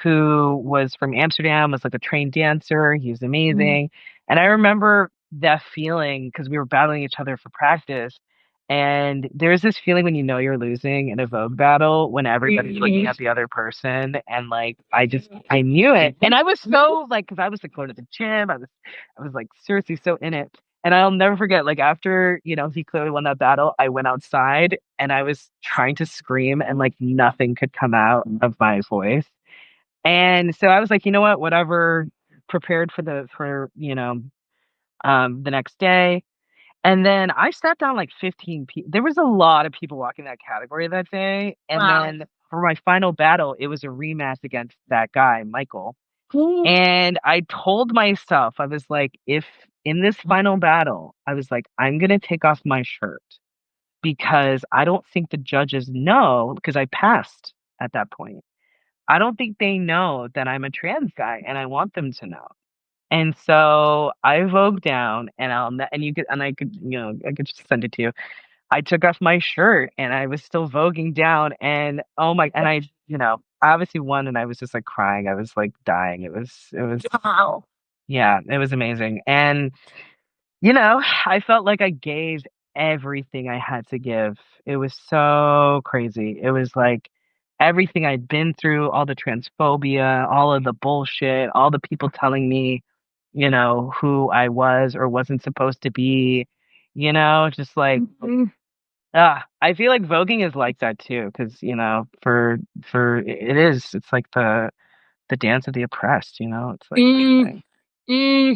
S2: who was from Amsterdam, was like a trained dancer. He was
S1: Mm.
S2: amazing. And I remember that feeling because we were battling each other for practice. And there's this feeling when you know you're losing in a Vogue battle when everybody's looking at the other person. And like, I knew it. And I was so like, because I was like going to the gym. I was like seriously so in it. And I'll never forget, like after, he clearly won that battle, I went outside and I was trying to scream and like nothing could come out of my voice. And so I was like, you know what, whatever, prepared for the next day. And then I sat down like 15 people. There was a lot of people walking that category that day. And
S1: Wow.
S2: then for my final battle, it was a rematch against that guy, Michael.
S1: Mm.
S2: And I told myself, I was like, if in this final battle, I was like, I'm going to take off my shirt because I don't think the judges know because I passed at that point. I don't think they know that I'm a trans guy and I want them to know. And so I vogue down and I could just send it to you. I took off my shirt and I was still voguing down and oh my, and I obviously won and I was just like crying. I was like dying. It was,
S1: Wow.
S2: yeah, it was amazing. And I felt like I gave everything I had to give. It was so crazy. It was like everything I'd been through, all the transphobia, all of the bullshit, all the people telling me, who I was or wasn't supposed to be, just like
S1: Mhm.
S2: I feel like voguing is like that too, because for it's like the dance of the oppressed, It's like
S1: Mm.
S2: thing.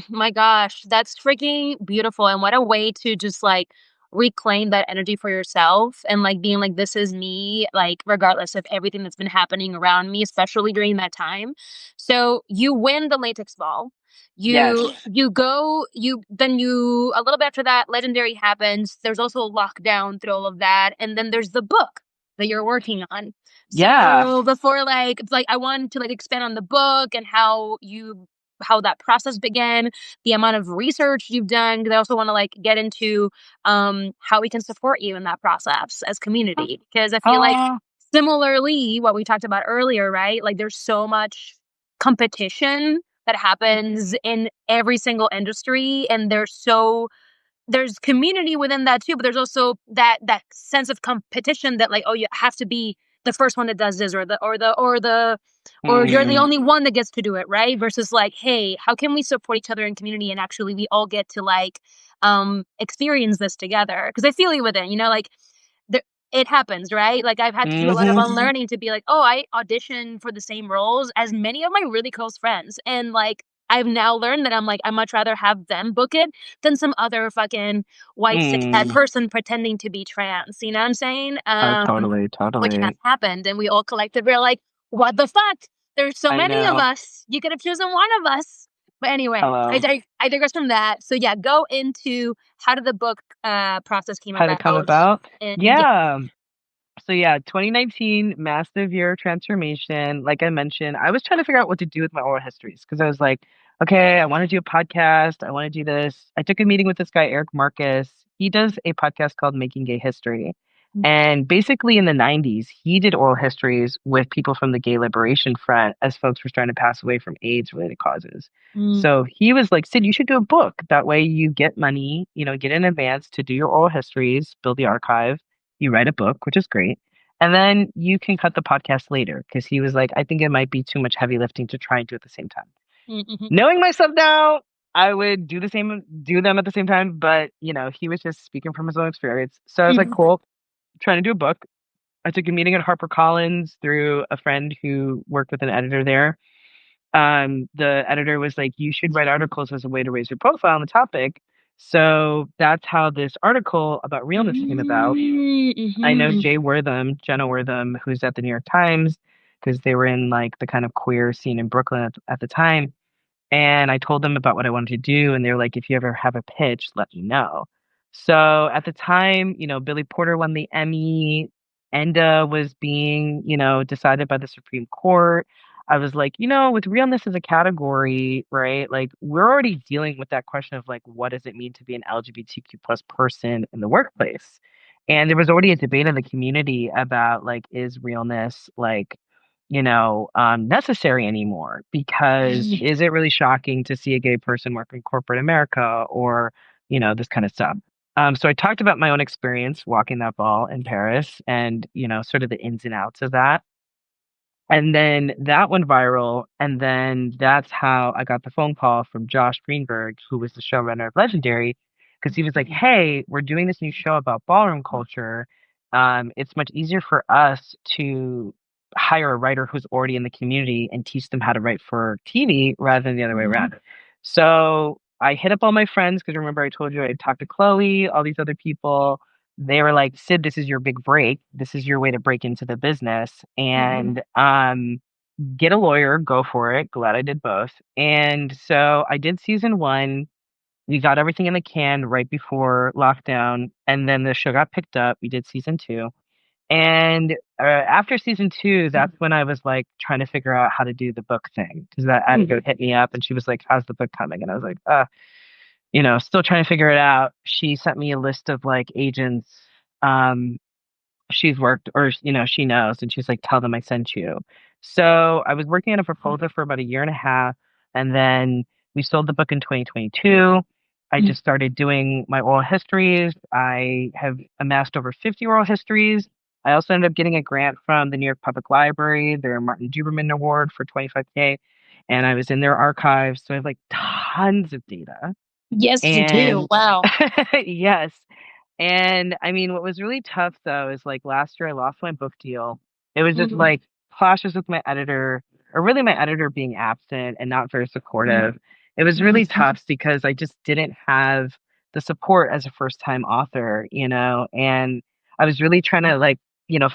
S1: My gosh, that's freaking beautiful. And what a way to just like reclaim that energy for yourself and like being like, this is me, like, regardless of everything that's been happening around me, especially during that time. So you win the latex ball.
S2: Yes.
S1: You go, then you, a little bit after that, Legendary happens. There's also a lockdown through all of that. And then there's the book that you're working on.
S2: Yeah.
S1: So before like, it's like, I wanted to like expand on the book and how that process began, the amount of research you've done, because I also want to like get into how we can support you in that process as community. Because I feel like
S2: Oh.
S1: similarly, what we talked about earlier, right? Like there's so much competition that happens in every single industry, and there's community within that too, but there's also that sense of competition that like, oh, you have to be the first one that does this, or you're the
S2: Mm,
S1: only one that gets to do it, right? Versus like, hey, how can we support each other in community and actually we all get to like experience this together? Because I feel you with it, like there, it happens, right? Like I've had to do a lot of
S2: mhm,
S1: unlearning to be like, oh, I audition for the same roles as many of my really close friends, and like I've now learned that I'm like, I much rather have them book it than some other fucking white cishet
S2: mm.
S1: person pretending to be trans. You know what I'm saying?
S2: Oh, totally,
S1: Which has
S2: totally.
S1: happened, and we all collectively are like, what the fuck? There's so
S2: I
S1: many of
S2: know.
S1: us. You could have chosen one of us. But anyway,
S2: Hello.
S1: I digress from that. So yeah, go into how did the book process came
S2: How to
S1: about,
S2: come about?
S1: and yeah.
S2: Yeah. So yeah, 2019, massive year of transformation. Like I mentioned, I was trying to figure out what to do with my oral histories because I was like, okay, I want to do a podcast. I want to do this. I took a meeting with this guy, Eric Marcus. He does a podcast called Making Gay History. And basically in the 90s, he did oral histories with people from the Gay Liberation Front as folks were trying to pass away from AIDS related causes.
S1: Mm,
S2: So he was like, Syd, you should do a book. That way you get money, get in advance to do your oral histories, build the archive. You write a book, which is great. And then you can cut the podcast later because he was like, I think it might be too much heavy lifting to try and do at the same time.
S1: mhm,
S2: Knowing myself now, I would do them at the same time. But, he was just speaking from his own experience. So I was like,
S1: mhm,
S2: cool, trying to do a book. I took a meeting at HarperCollins through a friend who worked with an editor there. The editor was like, you should write articles as a way to raise your profile on the topic. So that's how this article about realness came about. I know
S1: mhm,
S2: Jenna Wortham, who's at the New York Times, because they were in like the kind of queer scene in Brooklyn at the time. And I told them about what I wanted to do, and they were like, if you ever have a pitch, let me know. So at the time, Billy Porter won the Emmy. Enda was being, decided by the Supreme Court. I was like, with realness as a category, right? Like we're already dealing with that question of like, what does it mean to be an LGBTQ plus person in the workplace? And there was already a debate in the community about like, is realness like necessary anymore because is it really shocking to see a gay person work in corporate America or, this kind of stuff? So I talked about my own experience walking that ball in Paris and, sort of the ins and outs of that. And then that went viral. And then that's how I got the phone call from Josh Greenberg, who was the showrunner of Legendary, because he was like, "Hey, we're doing this new show about ballroom culture. It's much easier for us to hire a writer who's already in the community and teach them how to write for TV rather than the other way around." So I hit up all my friends because remember I told you I talked to Chloe, all these other people. They were like, "Syd, this is your big break. This is your way to break into the business. And get a lawyer, go for it." Glad I did both. And so I did season one. We got everything in the can right before lockdown. And then the show got picked up. We did season two. And after season two, that's when I was like trying to figure out how to do the book thing because that editor hit me up and she was like, "How's the book coming?" And I was like, still trying to figure it out. She sent me a list of like agents um, she's worked or she knows and she's like, "Tell them I sent you." So I was working on a proposal for about a year and a half and then we sold the book in 2022. I just started doing my oral histories. I have amassed over 50 oral histories. I also ended up getting a grant from the New York Public Library, their Martin Duberman Award for 25K, and I was in their archives, so I have like tons of data.
S1: Yes, you do.
S2: And
S1: Wow.
S2: yes, and I mean, what was really tough though is like last year I lost my book deal. It was just like clashes with my editor, or really my editor being absent and not very supportive. It was really tough because I just didn't have the support as a first time author, and I was really trying to like,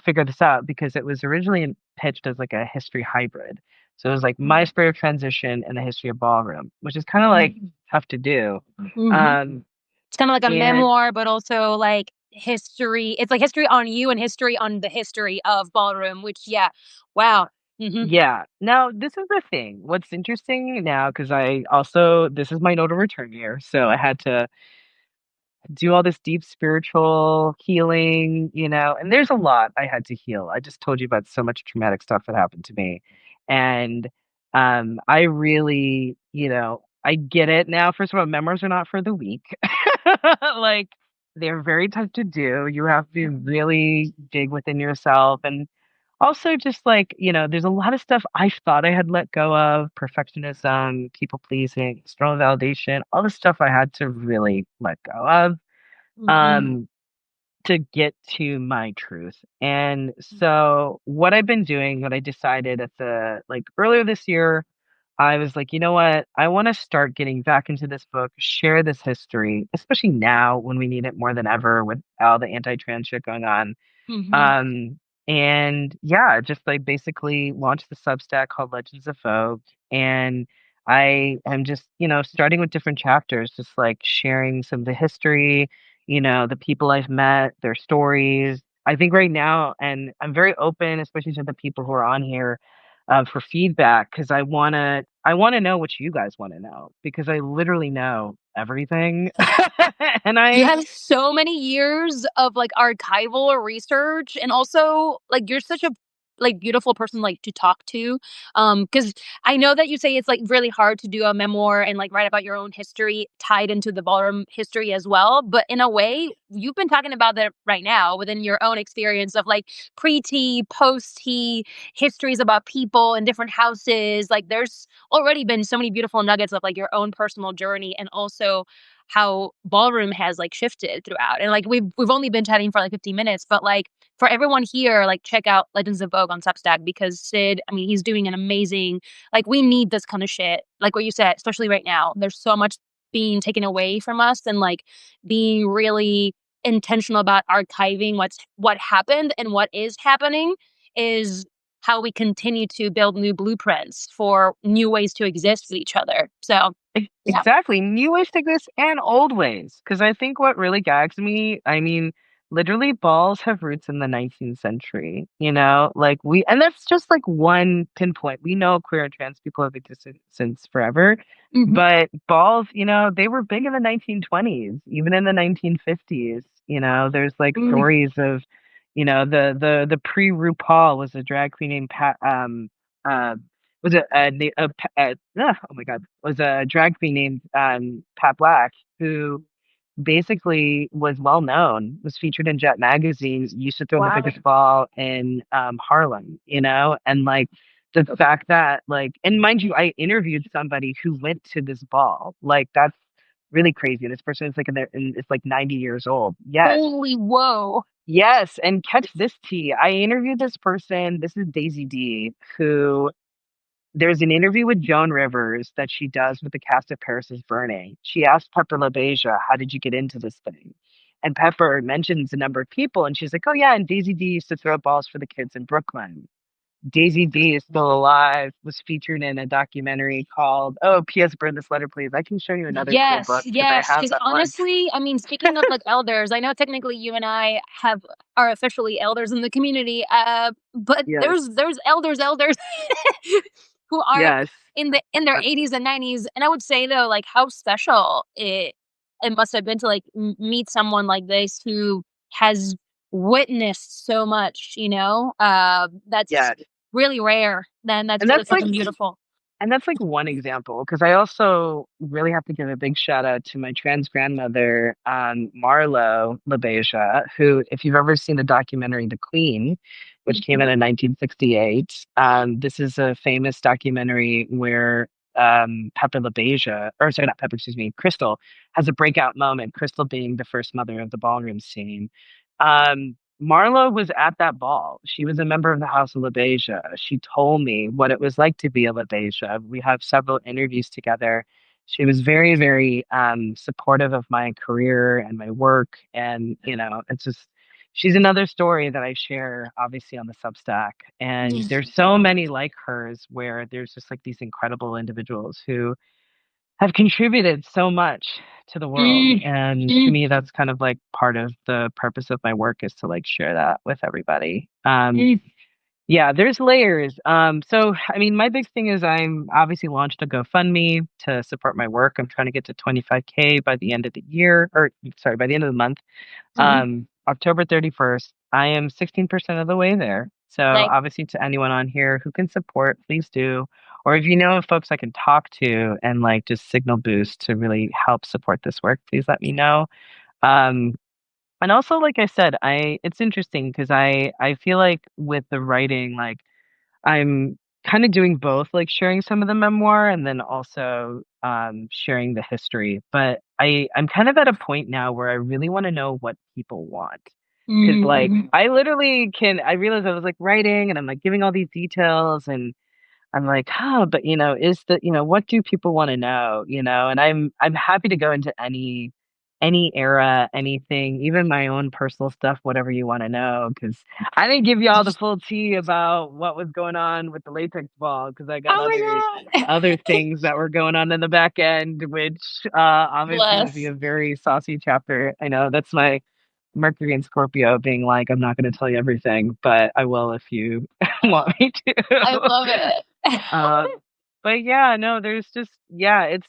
S2: figure this out because it was originally pitched as like a history hybrid. So it was like my spirit of transition and the history of ballroom, which is kind of like tough to do. Um,
S1: It's kind of like a
S2: and
S1: memoir, but also like history. It's like history on you and history on the history of ballroom, which, yeah, wow.
S2: Yeah. Now, this is the thing. What's interesting now, because this is my note of return year. So I had to do all this deep spiritual healing, and there's a lot I had to heal. I just told you about so much traumatic stuff that happened to me. And I really, I get it now. First of all, memoirs are not for the weak. Like, they're very tough to do. You have to really dig within yourself. And also, just like, there's a lot of stuff I thought I had let go of perfectionism, people pleasing, external validation, all the stuff I had to really let go of um, to get to my truth. And so, what I've been doing, what I decided at like earlier this year, I was like, you know what? I want to start getting back into this book, share this history, especially now when we need it more than ever with all the anti trans shit going on. Um, and yeah, just like basically launched the Substack called Legends of Vogue. And I am just, starting with different chapters, just like sharing some of the history, the people I've met, their stories. I think right now, and I'm very open, especially to the people who are on here, for feedback, because I want to know what you guys want to know, because I literally know everything. And
S1: You
S2: I
S1: have so many years of, like, archival research, and also, like, you're such a, like, beautiful person, like, to talk to, because I know that you say it's, like, really hard to do a memoir and, like, write about your own history tied into the ballroom history as well, but in a way, you've been talking about that right now within your own experience of, like, pre-tea, post-tea, histories about people in different houses, like, there's already been so many beautiful nuggets of, like, your own personal journey and also how ballroom has like shifted throughout. And like we've only been chatting for like 15 minutes, but like for everyone here, like check out Legends of Vogue on Substack because Syd, I mean, he's doing an amazing, like we need this kind of shit. Like what you said, especially right now. There's so much being taken away from us and like being really intentional about archiving what happened and what is happening is how we continue to build new blueprints for new ways to exist with each other. So yeah.
S2: Exactly. New ways to exist and old ways. Because I think what really gags me, I mean, literally balls have roots in the 19th century, and that's just like one pinpoint. We know queer and trans people have existed since forever, but balls, they were big in the 1920s, even in the 1950s. There's like stories of, the pre RuPaul was a drag queen named Pat uh was oh my God, was a drag queen named Pat Black, who basically was well known, was featured in Jet magazine, used to throw the
S1: Wow.
S2: biggest ball in Harlem, and like the fact that like, and mind you, I interviewed somebody who went to this ball. Like that's really crazy. This person is like it's like 90 years old. Yes.
S1: Holy whoa.
S2: Yes, and catch this tea. I interviewed this person. This is Daisy D, who there's an interview with Joan Rivers that she does with the cast of Paris is Burning. She asked Pepper LaBeija, "How did you get into this thing?" And Pepper mentions a number of people, and she's like, "Oh yeah, and Daisy D used to throw balls for the kids in Brooklyn." Daisy D is still alive. Was featured in a documentary called "P.S. Burn This Letter, Please." I can show you another cool
S1: Yes,
S2: book because I
S1: yes.
S2: have
S1: Because
S2: that one.
S1: honestly, I mean, speaking of like elders, I know technically you and I are officially elders in the community. But
S2: Yes,
S1: there's elders who are
S2: yes,
S1: in their
S2: uh,
S1: 80s and 90s, and I would say though, like how special it must have been to like meet someone like this who has witnessed so much. That's
S2: yeah.
S1: really rare. Then that's
S2: And
S1: really
S2: that's like
S1: fucking beautiful.
S2: And that's like one example, because I also really have to give a big shout out to my trans grandmother, Marlo LaBeija, who, if you've ever seen the documentary The Queen, which came out in 1968, this is a famous documentary where Pepper LaBeija, or sorry, not Pepper, excuse me, Crystal has a breakout moment, Crystal being the first mother of the ballroom scene. Marlo was at that ball. She was a member of the House of LaBeija. She told me what it was like to be a LaBeija. We have several interviews together. She was very, very supportive of my career and my work. And, it's just, she's another story that I share, obviously, on the Substack. And there's so many like hers where there's just like these incredible individuals who have contributed so much to the world.
S1: Mm,
S2: And to
S1: mm,
S2: me, that's kind of like part of the purpose of my work is to like share that with everybody.
S1: mm.
S2: Yeah, there's layers. So I mean, my big thing is I'm obviously launched a GoFundMe to support my work. I'm trying to get to 25K by the end of the year, or sorry, by the end of the month.
S1: Mhm.
S2: October 31st. I am 16% of the way there. So
S1: Like,
S2: obviously to anyone on here who can support, please do. Or if you know of folks I can talk to and like just signal boost to really help support this work, please let me know. Um, and also, like I said, it's interesting because I feel like with the writing, like I'm kind of doing both, like sharing some of the memoir and then also sharing the history. But I'm kind of at a point now where I really want to know what people want. Because like I literally I realized I was like writing and I'm like giving all these details and I'm like, huh, but what do people want to know? And I'm happy to go into any era, anything, even my own personal stuff, whatever you want to know, because I didn't give you all the full tea about what was going on with the latex ball, because I got
S1: oh my god.
S2: other things that were going on in the back end, which obviously would be
S1: Bless.
S2: a very saucy chapter. I know that's my Mercury and Scorpio being like, I'm not going to tell you everything, but I will if you want me
S1: I
S2: to.
S1: love it.
S2: Um, but yeah, no, there's just yeah, it's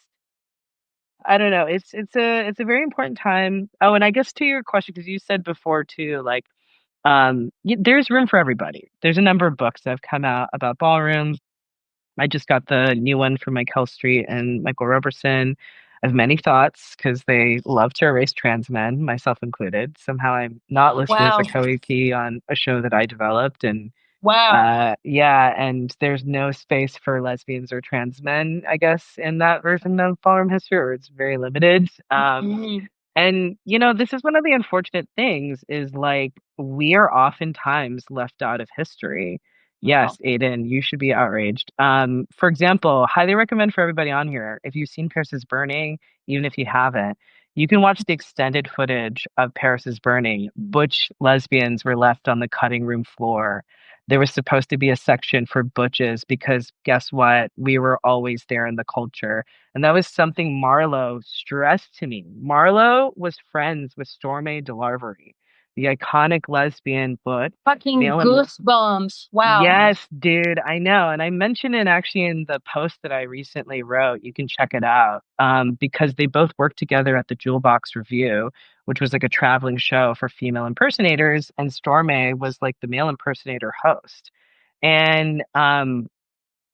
S2: I don't know. It's a very important time. Oh, and I guess to your question, because you said before too, like there's room for everybody. There's a number of books that have come out about ballroom. I just got the new one from Mike Hell Street and Michael Roberson. I have many thoughts because they love to erase trans men, myself included. Somehow I'm not listed as a
S1: Wow.
S2: co-EP on a show that I developed, and
S1: Wow.
S2: yeah, and there's no space for lesbians or trans men, I guess, in that version of ballroom history, or it's very limited.
S1: Mhm.
S2: And this is one of the unfortunate things is like we are oftentimes left out of history.
S1: Wow.
S2: Yes, Aiden, you should be outraged. For example, highly recommend for everybody on here, if you've seen Paris is Burning, even if you haven't, you can watch the extended footage of Paris is Burning. Butch lesbians were left on the cutting room floor. There was supposed to be a section for butches because guess what? We were always there in the culture. And that was something Marlowe stressed to me. Marlowe was friends with Storme DeLarvery, the iconic lesbian, but
S1: Fucking
S2: male and
S1: goosebumps. Wow.
S2: yes, dude, I know. And I mentioned it actually in the post that I recently wrote. You can check it out because they both worked together at the Jewel Box Review, which was like a traveling show for female impersonators, and Storme was like the male impersonator host. And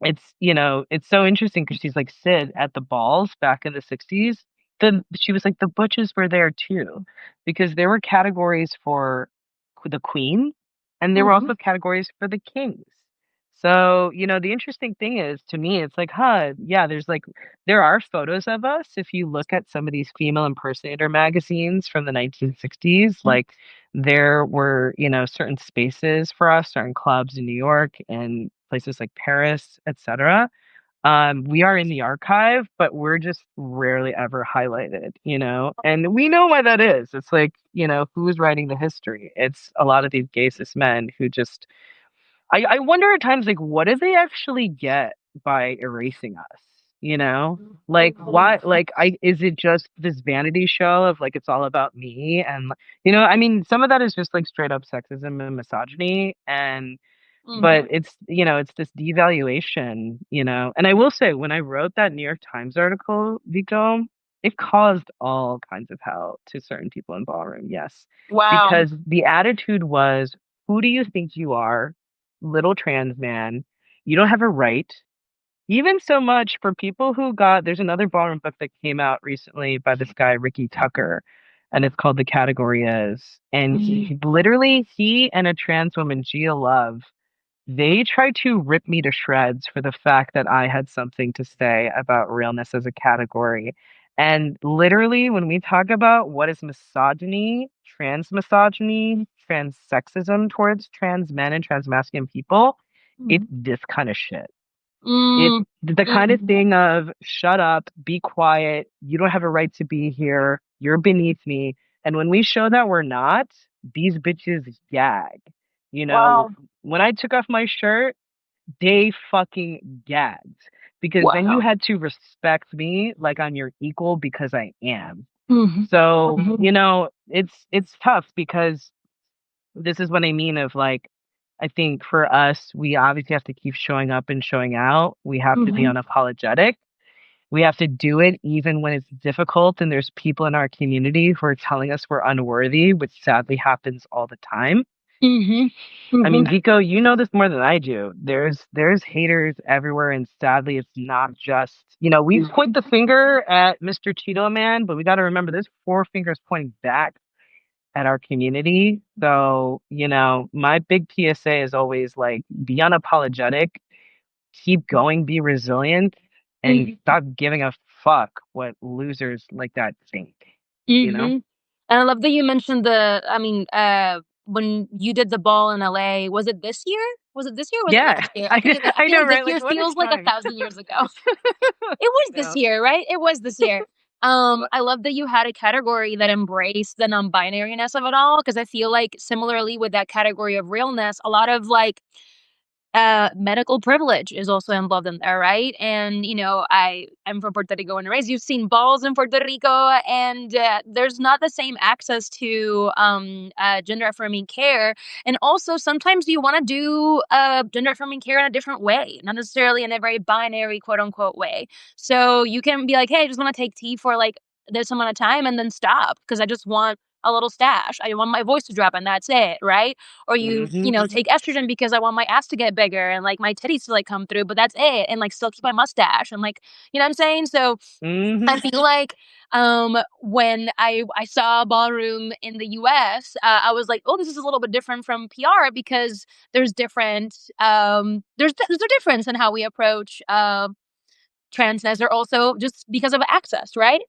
S2: it's so interesting because she's like Sid at the balls back in the 60s. Then she was like the butches were there too, because there were categories for the queen and there were
S1: Mm-hmm.
S2: also categories for the kings. So, the interesting thing is to me, it's like, yeah, there are photos of us. If you look at some of these female impersonator magazines from the 1960s, like there were, certain spaces for us, certain clubs in New York and places like Paris, etc. We are in the archive, but we're just rarely ever highlighted, and we know why that is. It's like, who's writing the history? It's a lot of these gay cis men who just, I wonder at times, like, what do they actually get by erasing us? You know, like, why? Like, is it just this vanity show of like it's all about me? And I mean, some of that is just like straight up sexism and misogyny, and
S1: Mm-hmm.
S2: but it's this devaluation. And I will say, when I wrote that New York Times article, Vico, it caused all kinds of hell to certain people in ballroom. Yes,
S1: Wow.
S2: because the attitude was, who do you think you are, little trans man? You don't have a right. Even so much for people who there's another ballroom book that came out recently by this guy, Ricky Tucker, and it's called The Category Is. And he and a trans woman, Gia Love, they tried to rip me to shreds for the fact that I had something to say about realness as a category. And literally, when we talk about what is misogyny, trans sexism towards trans men and trans masculine people, it's this kind of shit. It's
S1: Mm-hmm.
S2: the kind of thing of shut up, be quiet, you don't have a right to be here, you're beneath me. And when we show that we're not, these bitches gag. You know,
S1: Wow.
S2: when I took off my shirt, they fucking gagged because then you
S1: Wow.
S2: had to respect me like I'm your equal because I am.
S1: Mm-hmm.
S2: So, it's tough because this is what I mean of like, I think for us, we obviously have to keep showing up and showing out. We have to be
S1: Mm-hmm.
S2: unapologetic. We have to do it even when it's difficult and there's people in our community who are telling us we're unworthy, which sadly happens all the time.
S1: Mm-hmm.
S2: I
S1: Mm-hmm.
S2: mean, Vico, you know this more than I do. There's haters everywhere, and sadly, it's not just we point the finger at Mr. Cheeto Man, but we got to remember there's four fingers pointing back at our community. So my big PSA is always like, be unapologetic, keep going, be resilient, and stop giving a fuck what losers like that think. You know?
S1: Mm-hmm. And I love that you mentioned when you did the ball in LA, was it this year? Was it this year or was it
S2: Yeah,
S1: last year? I feel like I
S2: I
S1: feel
S2: know,
S1: like this
S2: right? Like,
S1: year
S2: what a
S1: feels like
S2: time.
S1: 1,000 years ago. It was this
S2: No.
S1: year, right? It was this year. I love that you had a category that embraced the non-binariness of it all, because I feel like similarly with that category of realness, a lot of like medical privilege is also involved in there, right? And I'm from Puerto Rico and raised. You've seen balls in Puerto Rico, and there's not the same access to gender affirming care. And also, sometimes you want to do gender affirming care in a different way, not necessarily in a very binary quote unquote way. So you can be like, hey, I just want to take tea for like this amount of time and then stop because I just want a little stash. I want my voice to drop and that's it, right? Or
S2: Hmm.
S1: take estrogen because I want my ass to get bigger and like my titties to like come through, but that's it. And like still keep my mustache and like, you know what I'm saying? So I
S2: Hmm.
S1: feel like when I saw Ballroom in the US, I was like, oh, this is a little bit different from PR because there's there's a difference in how we approach transness, or also just because of access, right?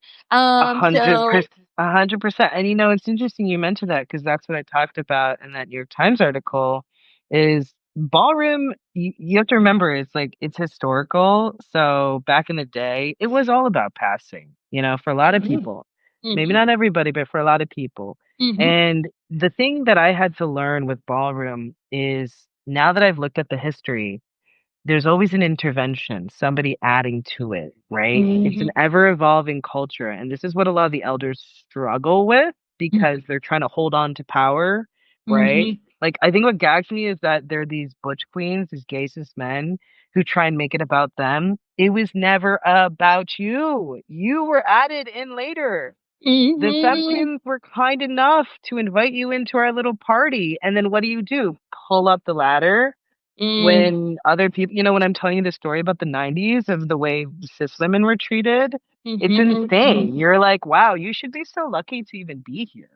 S2: A
S1: Um
S2: hundred
S1: so
S2: percent, 100%. And it's interesting you mentioned that because that's what I talked about in that New York Times article. Is ballroom? You have to remember, it's like it's historical. So back in the day, it was all about passing. For a lot of people, maybe
S1: mhm,
S2: not everybody, but for a lot of people.
S1: mhm,
S2: And the thing that I had to learn with ballroom is now that I've looked at the history, there's always an intervention, somebody adding to it, right? It's an
S1: mhm,
S2: ever evolving culture. And this is what a lot of the elders struggle with because they're trying to hold on to power, right?
S1: mhm.
S2: Like, I think what gags me is that there are these butch queens, these gay cis men who try and make it about them. It was never about you. You were added in later. The femme
S1: Hmm.
S2: queens were kind enough to invite you into our little party. And then what do? Pull up the ladder
S1: Mm,
S2: when other people, when I'm telling you the story about the 90s of the way cis women were treated, it's
S1: mhm.
S2: insane. You're like, wow, you should be so lucky to even be here,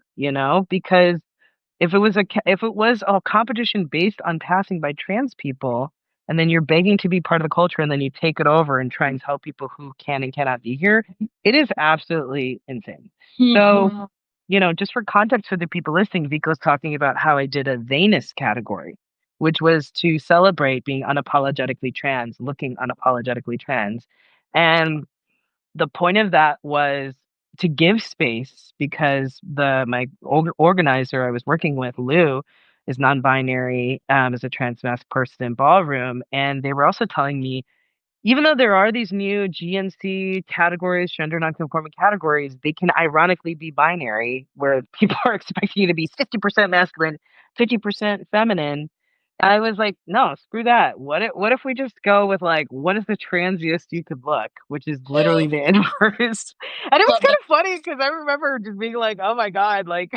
S2: because if it was a competition based on passing by trans people, and then you're begging to be part of the culture, and then you take it over and try and tell people who can and cannot be here, it is absolutely insane. So,
S1: Mhm.
S2: just for context for the people listening, Vico's talking about how I did a Thayness category, which was to celebrate being unapologetically trans, looking unapologetically trans. And the point of that was to give space because my organizer I was working with, Lou, is non-binary, is a trans masked person in ballroom, and they were also telling me even though there are these new GNC categories, gender nonconforming categories, they can ironically be binary, where people are expecting you to be 50% masculine, 50% feminine. I was like, no, screw that. What if we just go with like, what is the transiest you could look, which is literally the inverse. And it was
S1: Love
S2: kind
S1: that.
S2: of funny because I remember just being like, oh my God, like,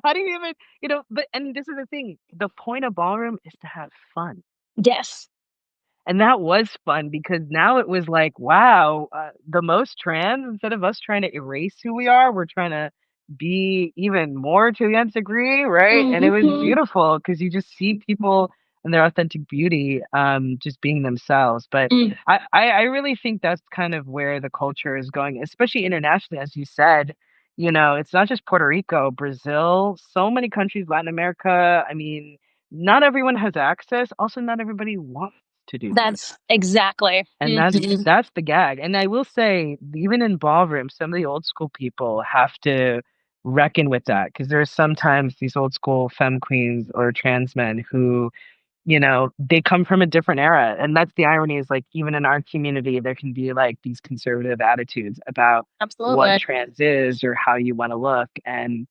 S2: how do you even, and this is the thing. The point of ballroom is to have fun.
S1: Yes.
S2: And that was fun because now it was like, wow, the most trans, instead of us trying to erase who we are, we're trying to be even more to the nth degree, right? And it was
S1: Mhm.
S2: beautiful because you just see people and their authentic beauty, just being themselves. But
S1: Mm,
S2: I really think that's kind of where the culture is going, especially internationally, as you said. It's not just Puerto Rico, Brazil, so many countries, Latin America. I mean, not everyone has access. Also, not everybody wants to do this.
S1: that's exactly.
S2: And that's
S1: Mhm.
S2: that's the gag. And I will say, even in ballroom, some of the old school people have to reckon with that because there are sometimes these old school femme queens or trans men who, they come from a different era. And that's the irony is like even in our community, there can be like these conservative attitudes about what
S1: Absolutely.
S2: trans is or how you want to look. And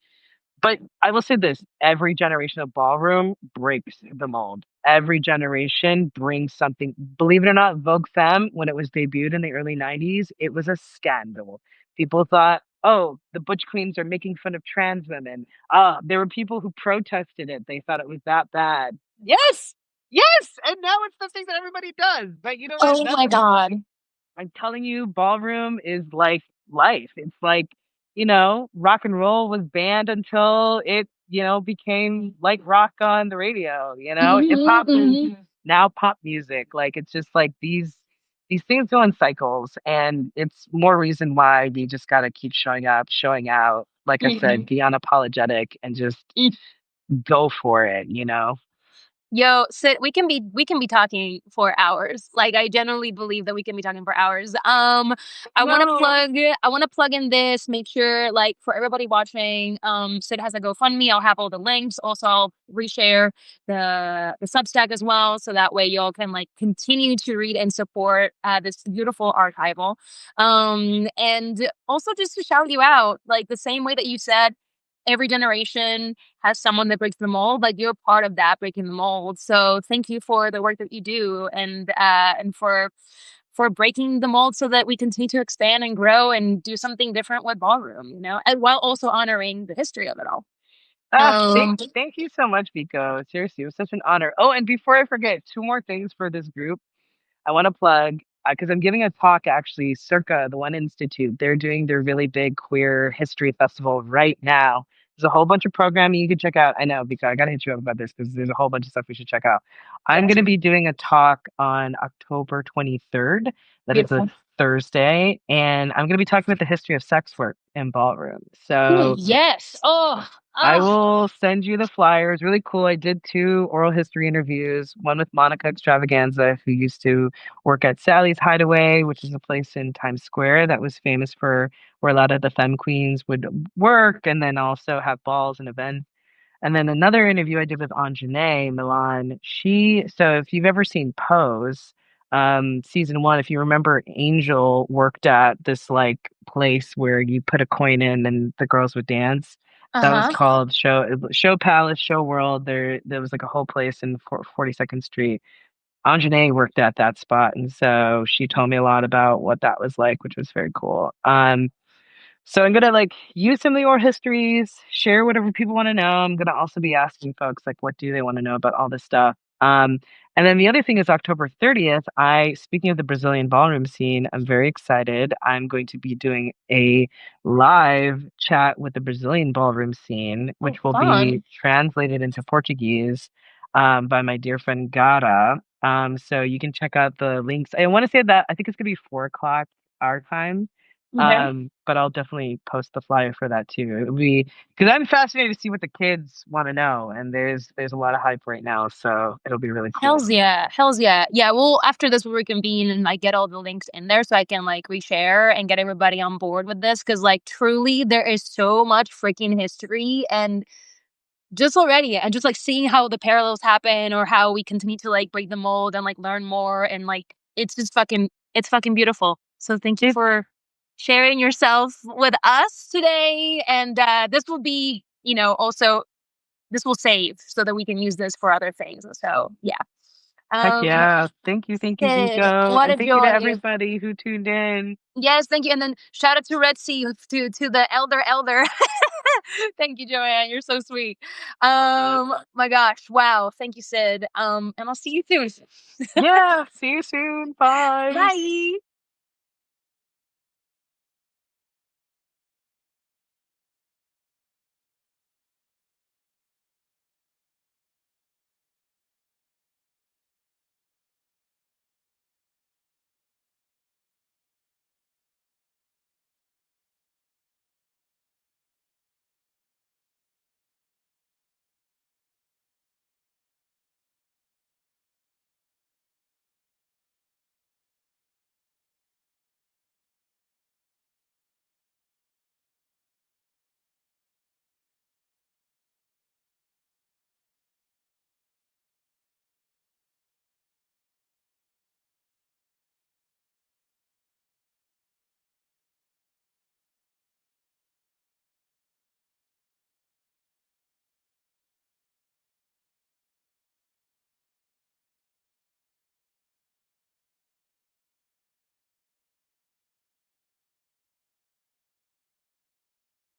S2: but I will say this, every generation of ballroom breaks the mold. Every generation brings something. Believe it or not, Vogue Femme, when it was debuted in the early 90s, it was a scandal. People thought, oh, the butch queens are making fun of trans women. There were people who protested it. They thought it was that bad. Yes, yes, and now it's the thing that everybody does. But you know what?
S1: Oh
S2: That's
S1: my
S2: the
S1: God.
S2: point. I'm telling you, ballroom is like life. It's like, rock and roll was banned until it, became like rock on the radio, hip
S1: Mhm,
S2: hop is
S1: mhm,
S2: now pop music. Like it's just like these things go in cycles and it's more reason why we just gotta keep showing up, showing out. Like I
S1: mhm.
S2: said, be unapologetic and just go for it.
S1: Yo, Sid, we can be talking for hours. Like I genuinely believe that we can be talking for hours. I want to
S2: No.
S1: plug in this. Make sure, like, for everybody watching, Sid has a GoFundMe. I'll have all the links. Also, I'll reshare the Substack as well, so that way y'all can like continue to read and support this beautiful archival. And also just to shout you out, like the same way that you said every generation has someone that breaks the mold. Like you're part of that breaking the mold. So thank you for the work that you do, and for breaking the mold so that we continue to expand and grow and do something different with ballroom, and while also honoring the history of it all.
S2: Thank
S1: Um,
S2: thank you so much, Vico. Seriously, it was such an honor. Oh, and before I forget, two more things for this group. I want to plug because I'm giving a talk actually, Circa, the One Institute. They're doing their really big queer history festival right now. There's a whole bunch of programming you can check out. I know, because I got to hit you up about this because there's a whole bunch of stuff we should check out. I'm
S1: yes,
S2: going to be doing a talk on October 23rd. That is a
S1: beautiful.
S2: Thursday. And I'm going to be talking about the history of sex work in ballroom.
S1: Ooh,
S2: So
S1: yes. Oh,
S2: I
S1: ah,
S2: will send you the flyers. Really cool. I did two oral history interviews, one with Monica Extravaganza, who used to work at Sally's Hideaway, which is a place in Times Square that was famous for where a lot of the femme queens would work and then also have balls and events. And then another interview I did with Anjanae Milan. So if you've ever seen Pose, season one, if you remember, Angel worked at this like place where you put a coin in and the girls would dance. That was
S1: uh-huh.
S2: called Show Palace, Show World. There was like a whole place in 42nd Street. Anjanae worked at that spot, and so she told me a lot about what that was like, which was very cool. So I'm gonna like use some of your histories, share whatever people want to know. I'm gonna also be asking folks like what do they want to know about all this stuff. And then the other thing is October 30th. Speaking of the Brazilian ballroom scene, I'm very excited. I'm going to be doing a live chat with the Brazilian ballroom scene,
S1: Oh,
S2: which will be
S1: fun.
S2: translated into Portuguese by my dear friend Gara. So you can check out the links. I want to say that I think it's gonna be 4 o'clock our time.
S1: Okay.
S2: But I'll definitely post the flyer for that too. It'll be because I'm fascinated to see what the kids want to know, and there's a lot of hype right now, so it'll be really cool.
S1: Hells yeah. Hells yeah. Yeah, well, after this, we'll reconvene and like get all the links in there so I can like reshare and get everybody on board with this. Cause like truly there is so much freaking history and just already and just like seeing how the parallels happen or how we continue to like break the mold and like learn more and like it's fucking beautiful. So thank you
S2: It,
S1: for sharing yourself with us today. And this will be, also this will save so that we can use this for other things. So yeah.
S2: Heck
S1: Um,
S2: yeah! Thank you,
S1: Sid,
S2: Vico,
S1: what
S2: and
S1: a
S2: thank you to
S1: joy.
S2: everybody who tuned in.
S1: Yes, thank you. And then shout out to Red Sea to the elder. Thank you, Joanne. You're so sweet. My gosh, wow. Thank you, Sid. And I'll see you soon.
S2: Yeah, see you soon. Bye.
S1: Bye.